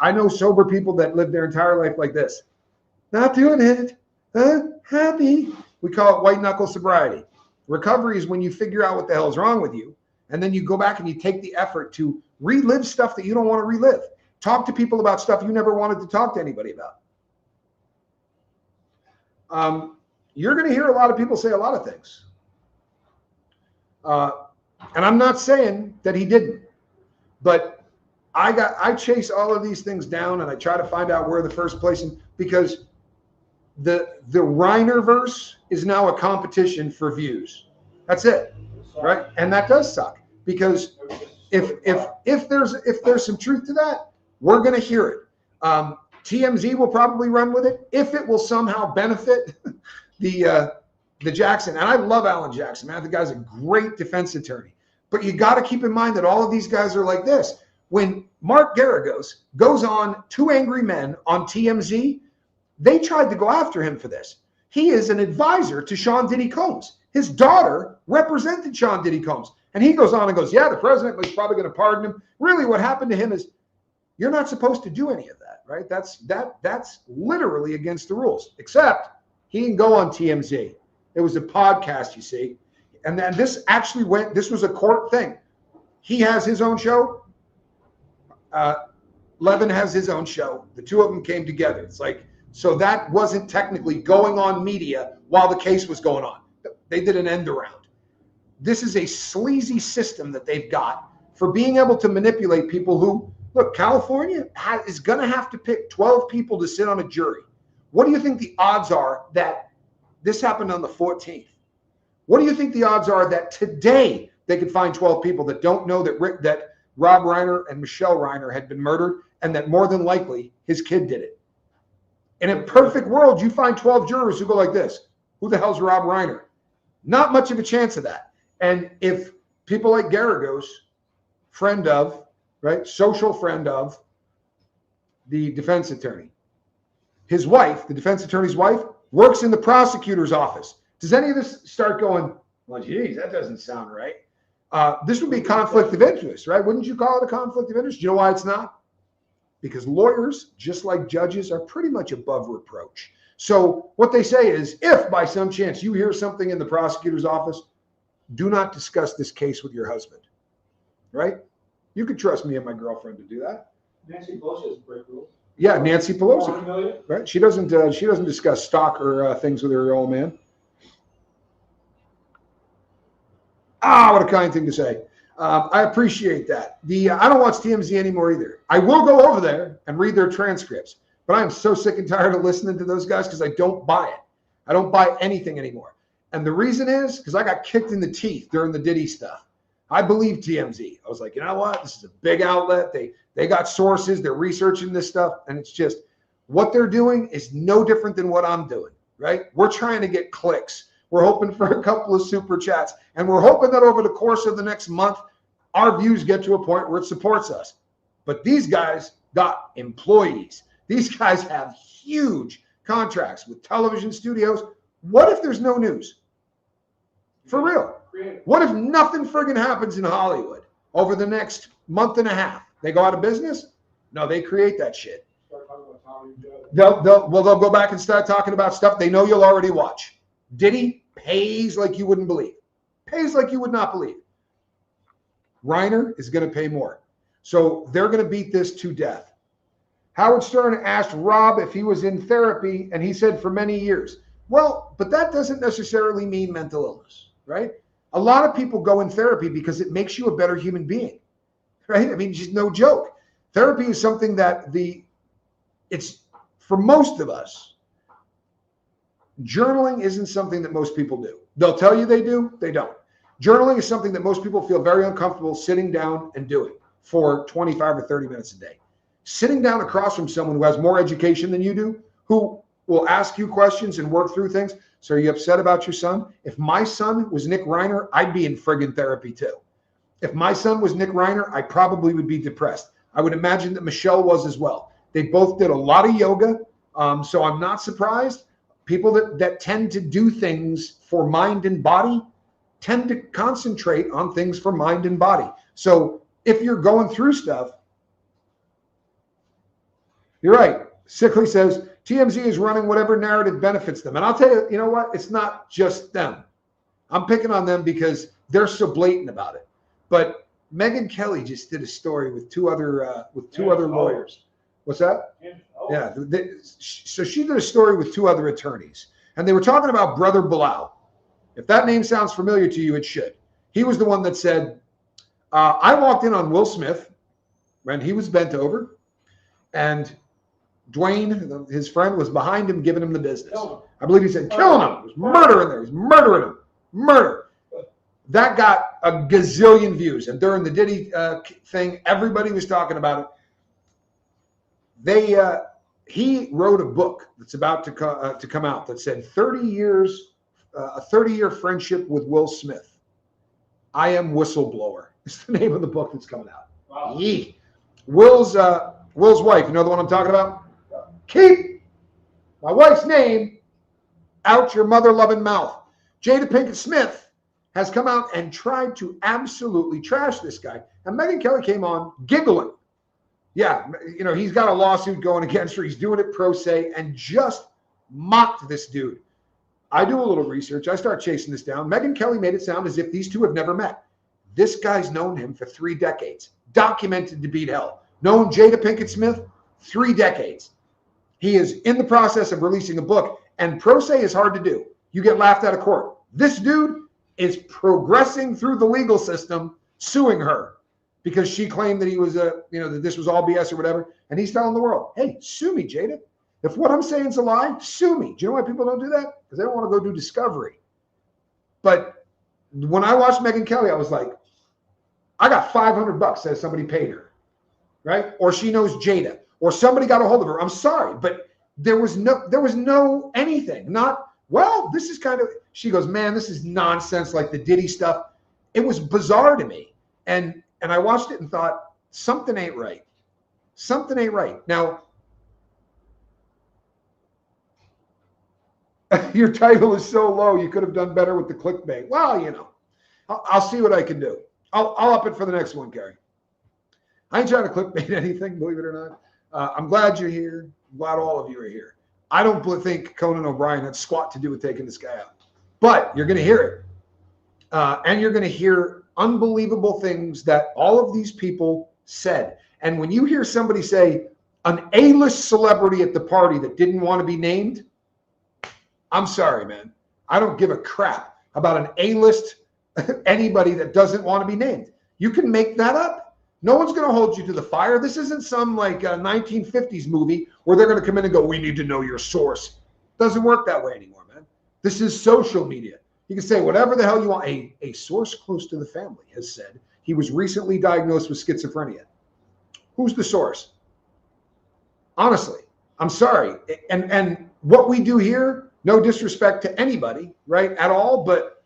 I know sober people that live their entire life like this. Not doing it. Happy. We call it white knuckle sobriety. Recovery is when you figure out what the hell is wrong with you, and then you go back and you take the effort to relive stuff that you don't want to relive. Talk to people about stuff you never wanted to talk to anybody about. You're going to hear a lot of people say a lot of things. And I'm not saying that he didn't, but I chase all of these things down and I try to find out where the first place, because the Reiner verse is now a competition for views. That's it, right? And that does suck, because if there's some truth to that, we're going to hear it. TMZ will probably run with it if it will somehow benefit the Jackson. And I love Alan Jackson, man. The guy's a great defense attorney. But you got to keep in mind that all of these guys are like this. When Mark Garagos goes on 2 Angry Men on TMZ, they tried to go after him for this. He is an advisor to Sean Diddy Combs. His daughter represented Sean Diddy Combs. And he goes on and goes, yeah, the president was probably going to pardon him. Really what happened to him is, you're not supposed to do any of that, right? That's literally against the rules, except he can go on TMZ. It was a podcast, you see. And then this was a court thing. He has his own show. Levin has his own show. The 2 of them came together. It's like, so that wasn't technically going on media while the case was going on. They did an end around. This is a sleazy system that they've got for being able to manipulate people who, look, California is going to have to pick 12 people to sit on a jury. What do you think the odds are that this happened on the 14th? What do you think the odds are that today they could find 12 people that don't know that Rob Reiner and Michelle Reiner had been murdered, and that more than likely his kid did it? In a perfect world, you find 12 jurors who go like this. Who the hell's Rob Reiner? Not much of a chance of that. And if people like Garagos, friend of, right, social friend of the defense attorney, his wife, the defense attorney's wife, works in the prosecutor's office. Does any of this start going, well, geez, that doesn't sound right? This would be conflict of interest, right? Wouldn't you call it a conflict of interest? Do you know why it's not? Because lawyers, just like judges, are pretty much above reproach. So what they say is, if by some chance you hear something in the prosecutor's office, do not discuss this case with your husband, right? You could trust me and my girlfriend to do that. Nancy Pelosi has break rules. Yeah, Nancy Pelosi, right? She doesn't discuss stock or things with her old man. What a kind thing to say. I appreciate that. I don't watch TMZ anymore either. I will go over there and read their transcripts, but I'm so sick and tired of listening to those guys because I don't buy it. I don't buy anything anymore. And the reason is because I got kicked in the teeth during the Diddy stuff. I believe TMZ. I was like, you know what? This is a big outlet. They got sources. They're researching this stuff. And it's just what they're doing is no different than what I'm doing, right? We're trying to get clicks. We're hoping for a couple of super chats. And we're hoping that over the course of the next month, our views get to a point where it supports us. But these guys got employees. These guys have huge contracts with television studios. What if there's no news? For real. What if nothing friggin' happens in Hollywood over the next month and a half? They go out of business? No, they create that shit. They'll go back and start talking about stuff they know you'll already watch. Diddy pays like you wouldn't believe. Pays like you would not believe. Reiner is going to pay more. So they're going to beat this to death. Howard Stern asked Rob if he was in therapy, and he said for many years. Well, but that doesn't necessarily mean mental illness, right? A lot of people go in therapy because it makes you a better human being, right? I mean, just no joke. Therapy is something that it's for most of us. Journaling isn't something that most people do. They'll tell you they do, they don't. Journaling is something that most people feel very uncomfortable sitting down and doing for 25 or 30 minutes a day. Sitting down across from someone who has more education than you do, who will ask you questions and work through things. So are you upset about your son? If my son was Nick Reiner, I'd be in friggin' therapy too. If my son was Nick Reiner, I probably would be depressed. I would imagine that Michelle was as well. They both did a lot of yoga. So I'm not surprised. People that tend to do things for mind and body tend to concentrate on things for mind and body. So if you're going through stuff, you're right. Sickly says, TMZ is running whatever narrative benefits them. And I'll tell you, you know what? It's not just them. I'm picking on them because they're so blatant about it. But Megyn Kelly just did a story with two other lawyers. What's that? Yeah. So she did a story with two other attorneys. And they were talking about Brother Bilal. If that name sounds familiar to you, it should. He was the one that said, I walked in on Will Smith when he was bent over, and Dwayne, his friend, was behind him, giving him the business. I believe he said, killing him. There was murder in there. He was murdering him. Murder. That got a gazillion views. And during the Diddy thing, everybody was talking about it. He wrote a book that's about to come out that said 30 years, a 30-year friendship with Will Smith. I Am Whistleblower. It's the name of the book that's coming out. Wow. Yee. Will's wife, you know the one I'm talking about? Keep my wife's name out your mother-loving mouth. Jada Pinkett Smith has come out and tried to absolutely trash this guy. And Megyn Kelly came on giggling. Yeah, you know, he's got a lawsuit going against her. He's doing it pro se and just mocked this dude. I do a little research. I start chasing this down. Megyn Kelly made it sound as if these two have never met. This guy's known him for 3 decades. Documented to beat hell. Known Jada Pinkett Smith 3 decades. He is in the process of releasing a book, and pro se is hard to do. You get laughed out of court. This dude is progressing through the legal system, suing her because she claimed that he was that this was all BS or whatever. And he's telling the world, hey, sue me, Jada. If what I'm saying is a lie, sue me. Do you know why people don't do that? Because they don't want to go do discovery. But when I watched Megyn Kelly, I was like, I got $500 says somebody paid her, right? Or she knows Jada, or somebody got a hold of her. I'm sorry, but there was no anything. Not, well, this is kind of, she goes, man, this is nonsense like the Diddy stuff. It was bizarre to me. And I watched it and thought, something ain't right. Something ain't right. Now, Your title is so low, you could have done better with the clickbait. Well, you know, I'll see what I can do. I'll up it for the next one, Gary. I ain't trying to clickbait anything, believe it or not. I'm glad you're here. I'm glad all of you are here. I don't think Conan O'Brien had squat to do with taking this guy out. But you're going to hear it. And you're going to hear unbelievable things that all of these people said. And when you hear somebody say, an A-list celebrity at the party that didn't want to be named, I'm sorry, man. I don't give a crap about an A-list anybody that doesn't want to be named. You can make that up. No one's going to hold you to the fire. This isn't some like 1950s movie where they're going to come in and go, we need to know your source. Doesn't work that way anymore, man. This is social media. You can say whatever the hell you want. A source close to the family has said he was recently diagnosed with schizophrenia. Who's the source? Honestly, I'm sorry. And what we do here, no disrespect to anybody, right, at all, but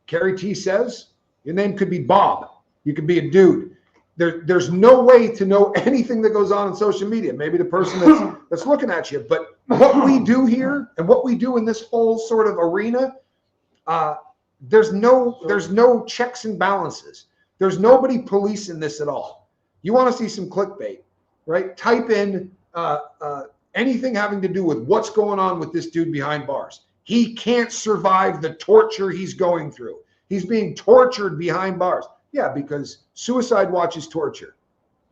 Carrie T says your name could be Bob. You could be a dude. There's no way to know anything that goes on in social media. Maybe the person that's looking at you. But what we do here and what we do in this whole sort of arena, there's no checks and balances. There's nobody policing this at all. You want to see some clickbait, right? Type in anything having to do with what's going on with this dude behind bars. He can't survive the torture he's going through. He's being tortured behind bars. Yeah, because suicide watch is torture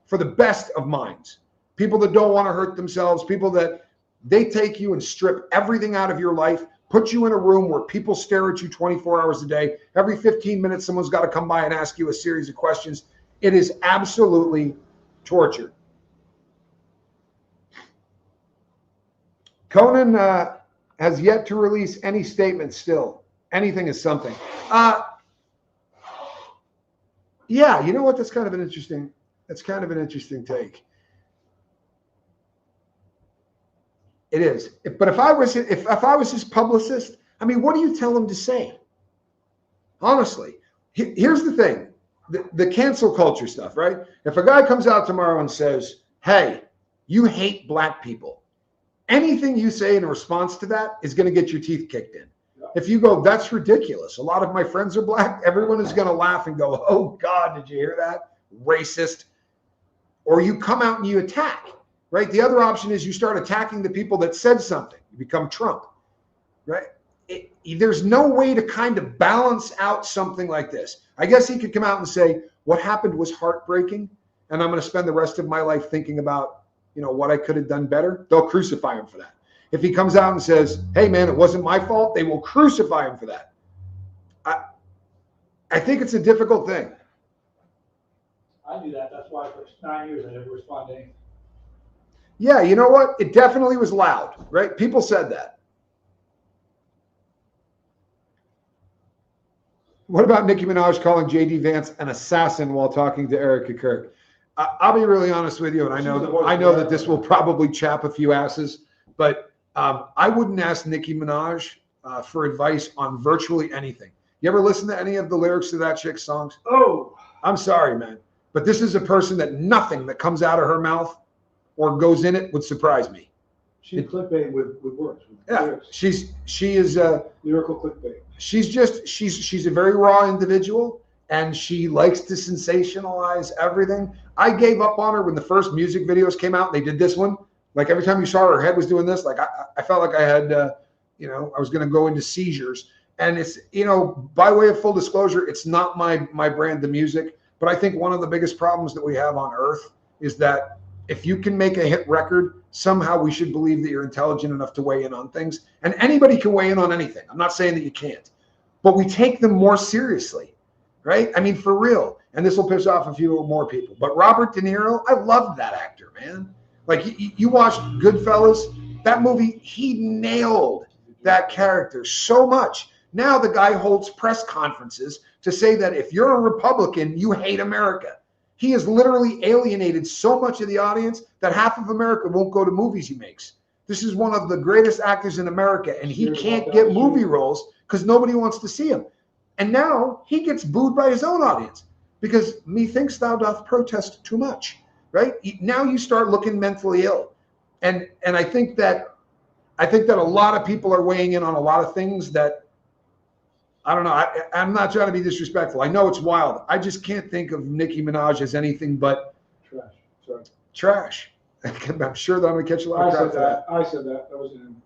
for the best of minds. People that don't want to hurt themselves, people that they take you and strip everything out of your life, put you in a room where people stare at you 24 hours a day. Every 15 minutes, someone's got to come by and ask you a series of questions. It is absolutely torture. Conan has yet to release any statement still. Anything is something. Yeah, you know what? That's kind of an interesting take. It is. But if I was his publicist, I mean, what do you tell him to say? Honestly, here's the thing. The cancel culture stuff, right? If a guy comes out tomorrow and says, hey, you hate black people, anything you say in response to that is going to get your teeth kicked in. If you go, that's ridiculous. A lot of my friends are black. Everyone is going to laugh and go, oh, God, did you hear that? Racist. Or you come out and you attack, right? The other option is you start attacking the people that said something. You become Trump, right? There's no way to kind of balance out something like this. I guess he could come out and say, what happened was heartbreaking, and I'm going to spend the rest of my life thinking about, what I could have done better. They'll crucify him for that. If he comes out and says, hey, man, it wasn't my fault, they will crucify him for that. I think it's a difficult thing. I do that. That's why for 9 years I never respond to anything. Yeah, you know what? It definitely was loud, right? People said that. What about Nicki Minaj calling J.D. Vance an assassin while talking to Erica Kirk? I'll be really honest with you, and I know that this will probably chap a few asses, but I wouldn't ask Nicki Minaj for advice on virtually anything. You ever listen to any of the lyrics to that chick's songs? Oh, I'm sorry, man, but this is a person that nothing that comes out of her mouth or goes in it would surprise me. She's clickbait with words. Yeah, lyrics. she is Lyrical clickbait. She's a very raw individual, and she likes to sensationalize everything. I gave up on her when the first music videos came out and they did this one. Like every time you saw her head was doing this, like I felt like I had, I was going to go into seizures. And it's, by way of full disclosure, it's not my brand of music. But I think one of the biggest problems that we have on earth is that if you can make a hit record, somehow we should believe that you're intelligent enough to weigh in on things. And anybody can weigh in on anything. I'm not saying that you can't. But we take them more seriously, right? I mean, for real. And this will piss off a few more people. But Robert De Niro, I loved that actor, man. Like, you watched Goodfellas, that movie, he nailed that character so much. Now the guy holds press conferences to say that if you're a Republican, you hate America. He has literally alienated so much of the audience that half of America won't go to movies he makes. This is one of the greatest actors in America, and he can't get movie roles because nobody wants to see him. And now he gets booed by his own audience because methinks thou doth protest too much, right? Now you start looking mentally ill. And I think that I think that a lot of people are weighing in on a lot of things that, I don't know. I'm not trying to be disrespectful. I know it's wild. I just can't think of Nicki Minaj as anything but Trash. Sorry. trash. I'm sure that I'm going to catch a lot I of crap said for that. I said that. That wasn't him.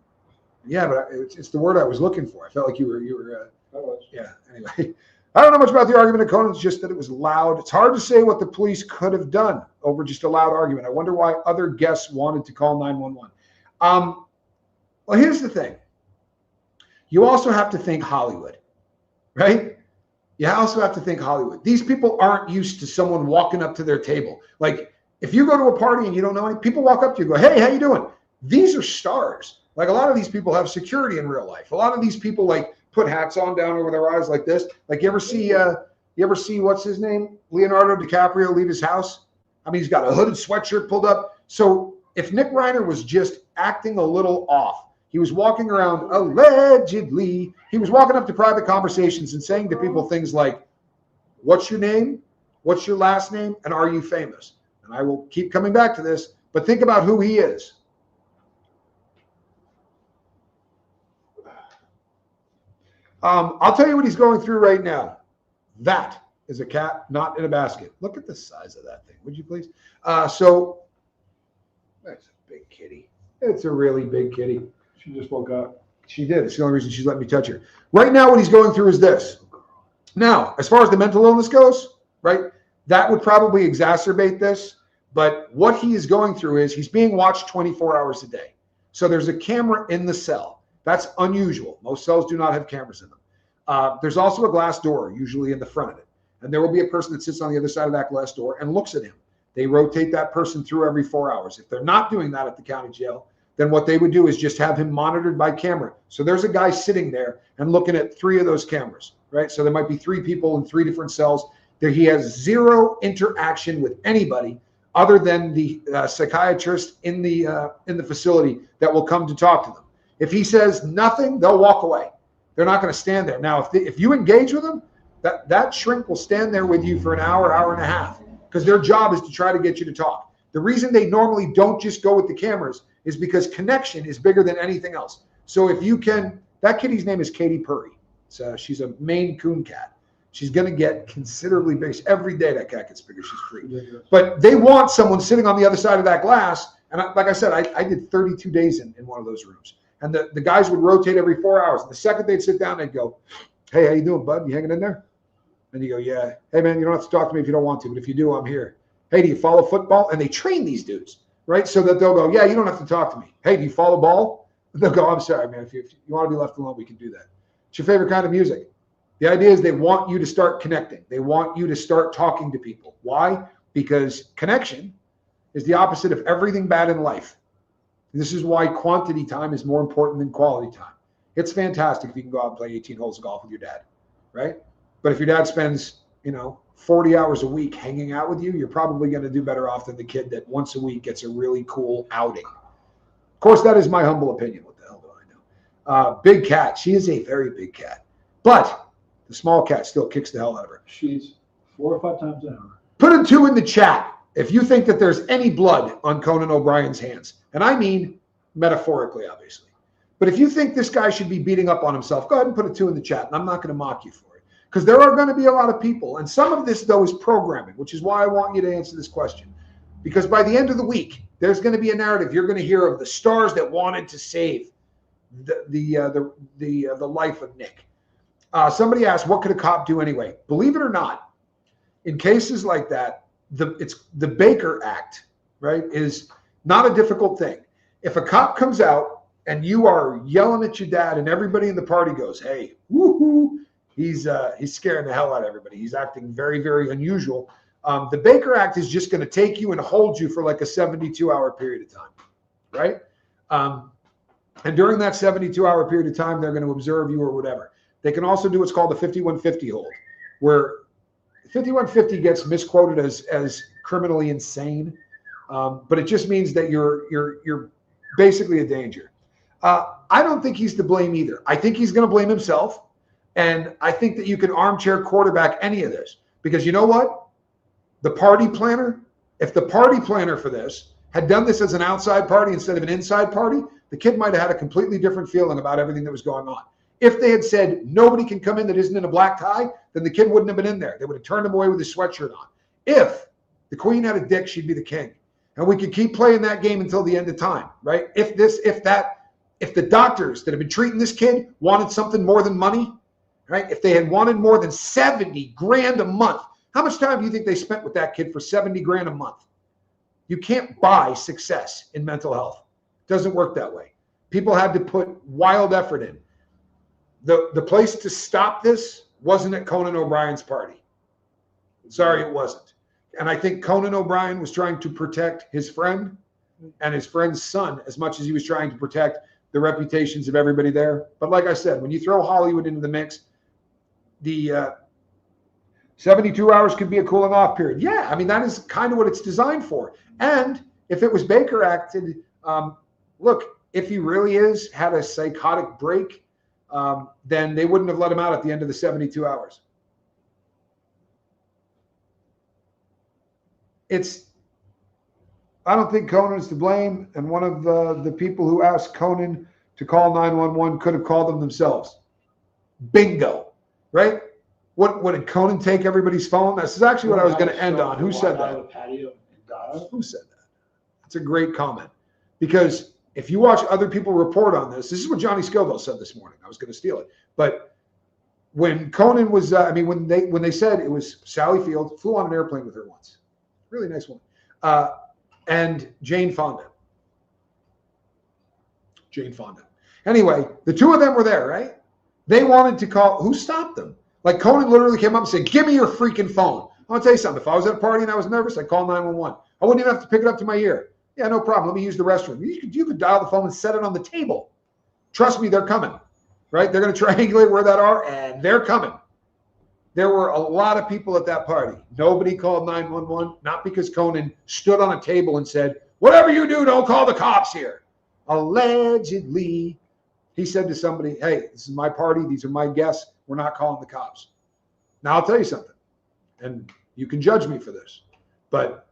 Yeah, but it's the word I was looking for. I felt like you were. That was. Yeah. Anyway, I don't know much about the argument of Conan. It's just that it was loud. It's hard to say what the police could have done over just a loud argument. I wonder why other guests wanted to call 911. Well, here's the thing. You also have to think Hollywood, right? You also have to think Hollywood. These people aren't used to someone walking up to their table. Like if you go to a party and you don't know any people walk up to you and go, "Hey, how you doing?" These are stars. Like a lot of these people have security in real life. A lot of these people like put hats on down over their eyes like this. Like you ever see what's his name? Leonardo DiCaprio leave his house? I mean, he's got a hooded sweatshirt pulled up. So if Nick Reiner was just acting a little off, he was walking around allegedly, he was walking up to private conversations and saying to people things like, "What's your name? What's your last name? And are you famous?" And I will keep coming back to this, but think about who he is. I'll tell you what he's going through right now. That is a cat, not in a basket. Look at the size of that thing, would you please? So that's a big kitty. It's a really big kitty. She just woke up. She did. It's the only reason she's let me touch her. Right now, what he's going through is this. Now, as far as the mental illness goes, right, that would probably exacerbate this. But what he is going through is he's being watched 24 hours a day. So there's a camera in the cell. That's unusual. Most cells do not have cameras in them. There's also a glass door, usually in the front of it. And there will be a person that sits on the other side of that glass door and looks at him. They rotate that person through every 4 hours. If they're not doing that at the county jail, then what they would do is just have him monitored by camera. So there's a guy sitting there and looking at 3 of those cameras, right? So there might be 3 people in 3 different cells. There he has 0 interaction with anybody other than the psychiatrist in the facility that will come to talk to them. If he says nothing, they'll walk away. They're not going to stand there. Now, if you engage with them, that shrink will stand there with you for an hour, hour and a half, because their job is to try to get you to talk. The reason they normally don't just go with the cameras is because connection is bigger than anything else. So if you can, that kitty's name is Katy Perry. So she's a Maine Coon cat. She's going to get considerably bigger. Every day that cat gets bigger. She's free. But they want someone sitting on the other side of that glass. And like I said, I did 32 days in one of those rooms. And the guys would rotate every 4 hours. The second they'd sit down, they'd go, "Hey, how you doing, bud? You hanging in there?" And you go, "Yeah." "Hey, man, you don't have to talk to me if you don't want to, but if you do, I'm here." "Hey, do you follow football?" And they train these dudes, right? So that they'll go, "Yeah, you don't have to talk to me." "Hey, do you follow ball?" They'll go, "I'm sorry, man. If you want to be left alone, we can do that." "What's your favorite kind of music?" The idea is they want you to start connecting. They want you to start talking to people. Why? Because connection is the opposite of everything bad in life. This is why quantity time is more important than quality time. It's fantastic if you can go out and play 18 holes of golf with your dad, right? But if your dad spends, 40 hours a week hanging out with you, you're probably going to do better off than the kid that once a week gets a really cool outing. Of course, that is my humble opinion. What the hell do I know? Big cat. She is a very big cat. But the small cat still kicks the hell out of her. She's 4 or 5 times an hour. Put a 2 in the chat if you think that there's any blood on Conan O'Brien's hands. And I mean metaphorically, obviously. But if you think this guy should be beating up on himself, go ahead and put a 2 in the chat. And I'm not going to mock you for it. Because there are going to be a lot of people. And some of this, though, is programming, which is why I want you to answer this question. Because by the end of the week, there's going to be a narrative. You're going to hear of the stars that wanted to save the life of Nick. Somebody asked, what could a cop do anyway? Believe it or not, in cases like that, it's the Baker Act, right, is not a difficult thing. If a cop comes out and you are yelling at your dad and everybody in the party goes, "Hey, woohoo," he's scaring the hell out of everybody. He's acting very, very unusual. The Baker Act is just going to take you and hold you for like a 72-hour period of time, right? And during that 72-hour period of time, they're going to observe you or whatever. They can also do what's called the 5150 hold, where 5150 gets misquoted as criminally insane, but it just means that you're basically a danger. I don't think he's to blame either. I think he's going to blame himself, and I think that you can armchair quarterback any of this, because you know what? The party planner, if the party planner for this had done this as an outside party instead of an inside party, the kid might have had a completely different feeling about everything that was going on. If they had said nobody can come in that isn't in a black tie, then the kid wouldn't have been in there. They would have turned him away with his sweatshirt on. If the queen had a dick, she'd be the king. And we could keep playing that game until the end of time, right? If the doctors that have been treating this kid wanted something more than money, right? If they had wanted more than 70 grand a month, how much time do you think they spent with that kid for 70 grand a month? You can't buy success in mental health. It doesn't work that way. People had to put wild effort in. The place to stop this wasn't at Conan O'Brien's party. Sorry, it wasn't. And I think Conan O'Brien was trying to protect his friend and his friend's son as much as he was trying to protect the reputations of everybody there. But like I said, when you throw Hollywood into the mix, the 72 hours could be a cooling off period. Yeah, I mean, that is kind of what it's designed for. And if it was Baker acted, look, if he really had a psychotic break, then they wouldn't have let him out at the end of the 72 hours. I don't think Conan's to blame. And one of the people who asked Conan to call 911 could have called them themselves. Bingo, right? What did Conan take everybody's phone? This is actually what I was going to end on. Who said that? Who said that? That's a great comment. Because if you watch other people report on this is what Johnny Scoville said this morning. I was going to steal it. But when Conan was, when they said it was Sally Field, flew on an airplane with her once. Really nice woman. And Jane Fonda. Anyway, the two of them were there, right? They wanted to call. Who stopped them? Like Conan literally came up and said, give me your freaking phone. I'm going to tell you something. If I was at a party and I was nervous, I'd call 911. I wouldn't even have to pick it up to my ear. Yeah, no problem. Let me use the restroom. You could dial the phone and set it on the table. Trust me, they're coming, right? They're going to triangulate where that are, and they're coming. There were a lot of people at that party. Nobody called 911, not because Conan stood on a table and said, whatever you do, don't call the cops here. Allegedly, he said to somebody, hey, this is my party. These are my guests. We're not calling the cops. Now, I'll tell you something, and you can judge me for this, but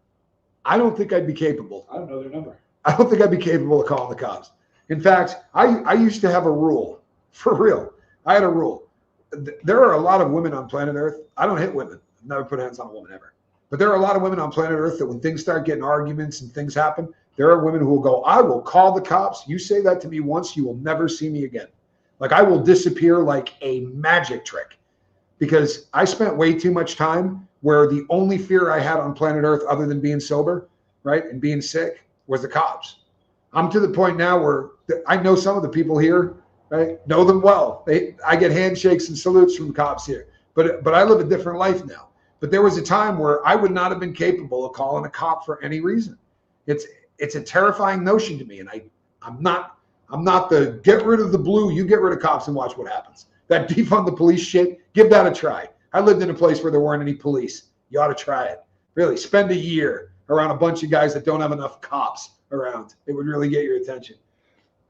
I don't think I'd be capable. I don't know their number. I don't think I'd be capable of calling the cops. In fact, I used to have a rule, for real. I had a rule. There are a lot of women on planet Earth. I don't hit women. I've never put hands on a woman ever. But there are a lot of women on planet Earth that when things start getting arguments and things happen, there are women who will go, I will call the cops. You say that to me once, you will never see me again. Like I will disappear like a magic trick because I spent way too much time where the only fear I had on planet Earth other than being sober, right, and being sick was the cops. I'm to the point now where I know some of the people here, right, know them well. I get handshakes and salutes from cops here, but I live a different life now. But there was a time where I would not have been capable of calling a cop for any reason. It's a terrifying notion to me, and I'm not the get rid of the blue, you get rid of cops and watch what happens. That defund the police shit, give that a try. I lived in a place where there weren't any police. You ought to try it. Really, spend a year around a bunch of guys that don't have enough cops around. It would really get your attention.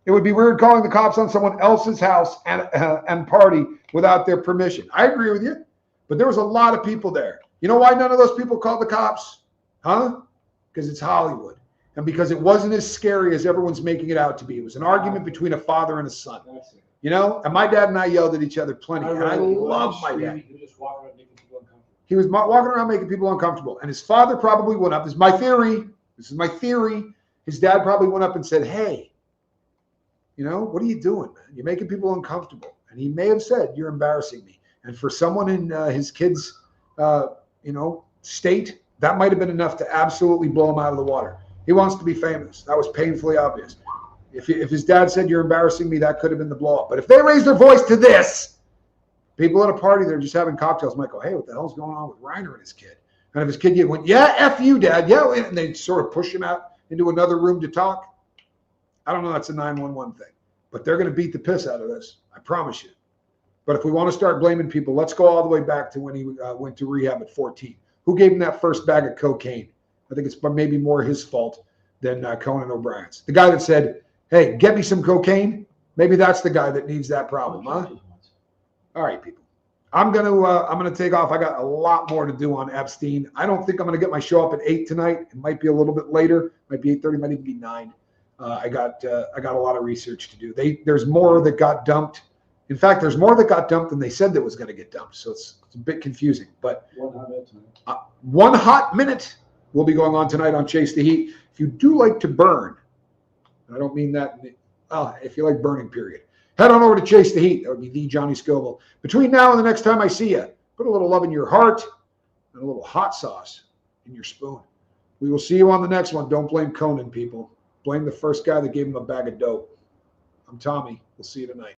It would be weird calling the cops on someone else's house and party without their permission. I agree with you, but there was a lot of people there. You know why none of those people called the cops? Huh? Because it's Hollywood. And because it wasn't as scary as everyone's making it out to be. It was an argument between a father and a son. You know? And my dad and I yelled at each other plenty. And I love my dad. He was walking around making people uncomfortable. And his father probably went up. This is my theory. His dad probably went up and said, hey, you know, what are you doing, man? You're making people uncomfortable. And he may have said, you're embarrassing me. And for someone in his kid's, state, that might have been enough to absolutely blow him out of the water. He wants to be famous. That was painfully obvious. If his dad said, you're embarrassing me, that could have been the blow up. But if they raised their voice to this, people at a party, they're just having cocktails, might go, hey, what the hell's going on with Reiner and his kid? And if his kid went, yeah, F you, Dad. Yeah. And they sort of push him out into another room to talk. I don't know. That's a 911 thing. But they're going to beat the piss out of this. I promise you. But if we want to start blaming people, let's go all the way back to when he went to rehab at 14. Who gave him that first bag of cocaine? I think it's maybe more his fault than Conan O'Brien's. The guy that said, hey, get me some cocaine. Maybe that's the guy that needs that problem, huh? All right, people. I'm gonna take off. I got a lot more to do on Epstein. I don't think I'm gonna get my show up at 8 tonight. It might be a little bit later. Might be 8:30. Might even be 9. I got a lot of research to do. There's more that got dumped. In fact, there's more that got dumped than they said that was going to get dumped. So it's a bit confusing. But 1 hot minute tonight. 1 hot minute will be going on tonight on Chase the Heat. If you do like to burn, and I don't mean that, if you like burning, period, head on over to Chase the Heat. That would be the Johnny Scoville. Between now and the next time I see you, put a little love in your heart and a little hot sauce in your spoon. We will see you on the next one. Don't blame Conan, people. Blame the first guy that gave him a bag of dope. I'm Tommy. We'll see you tonight.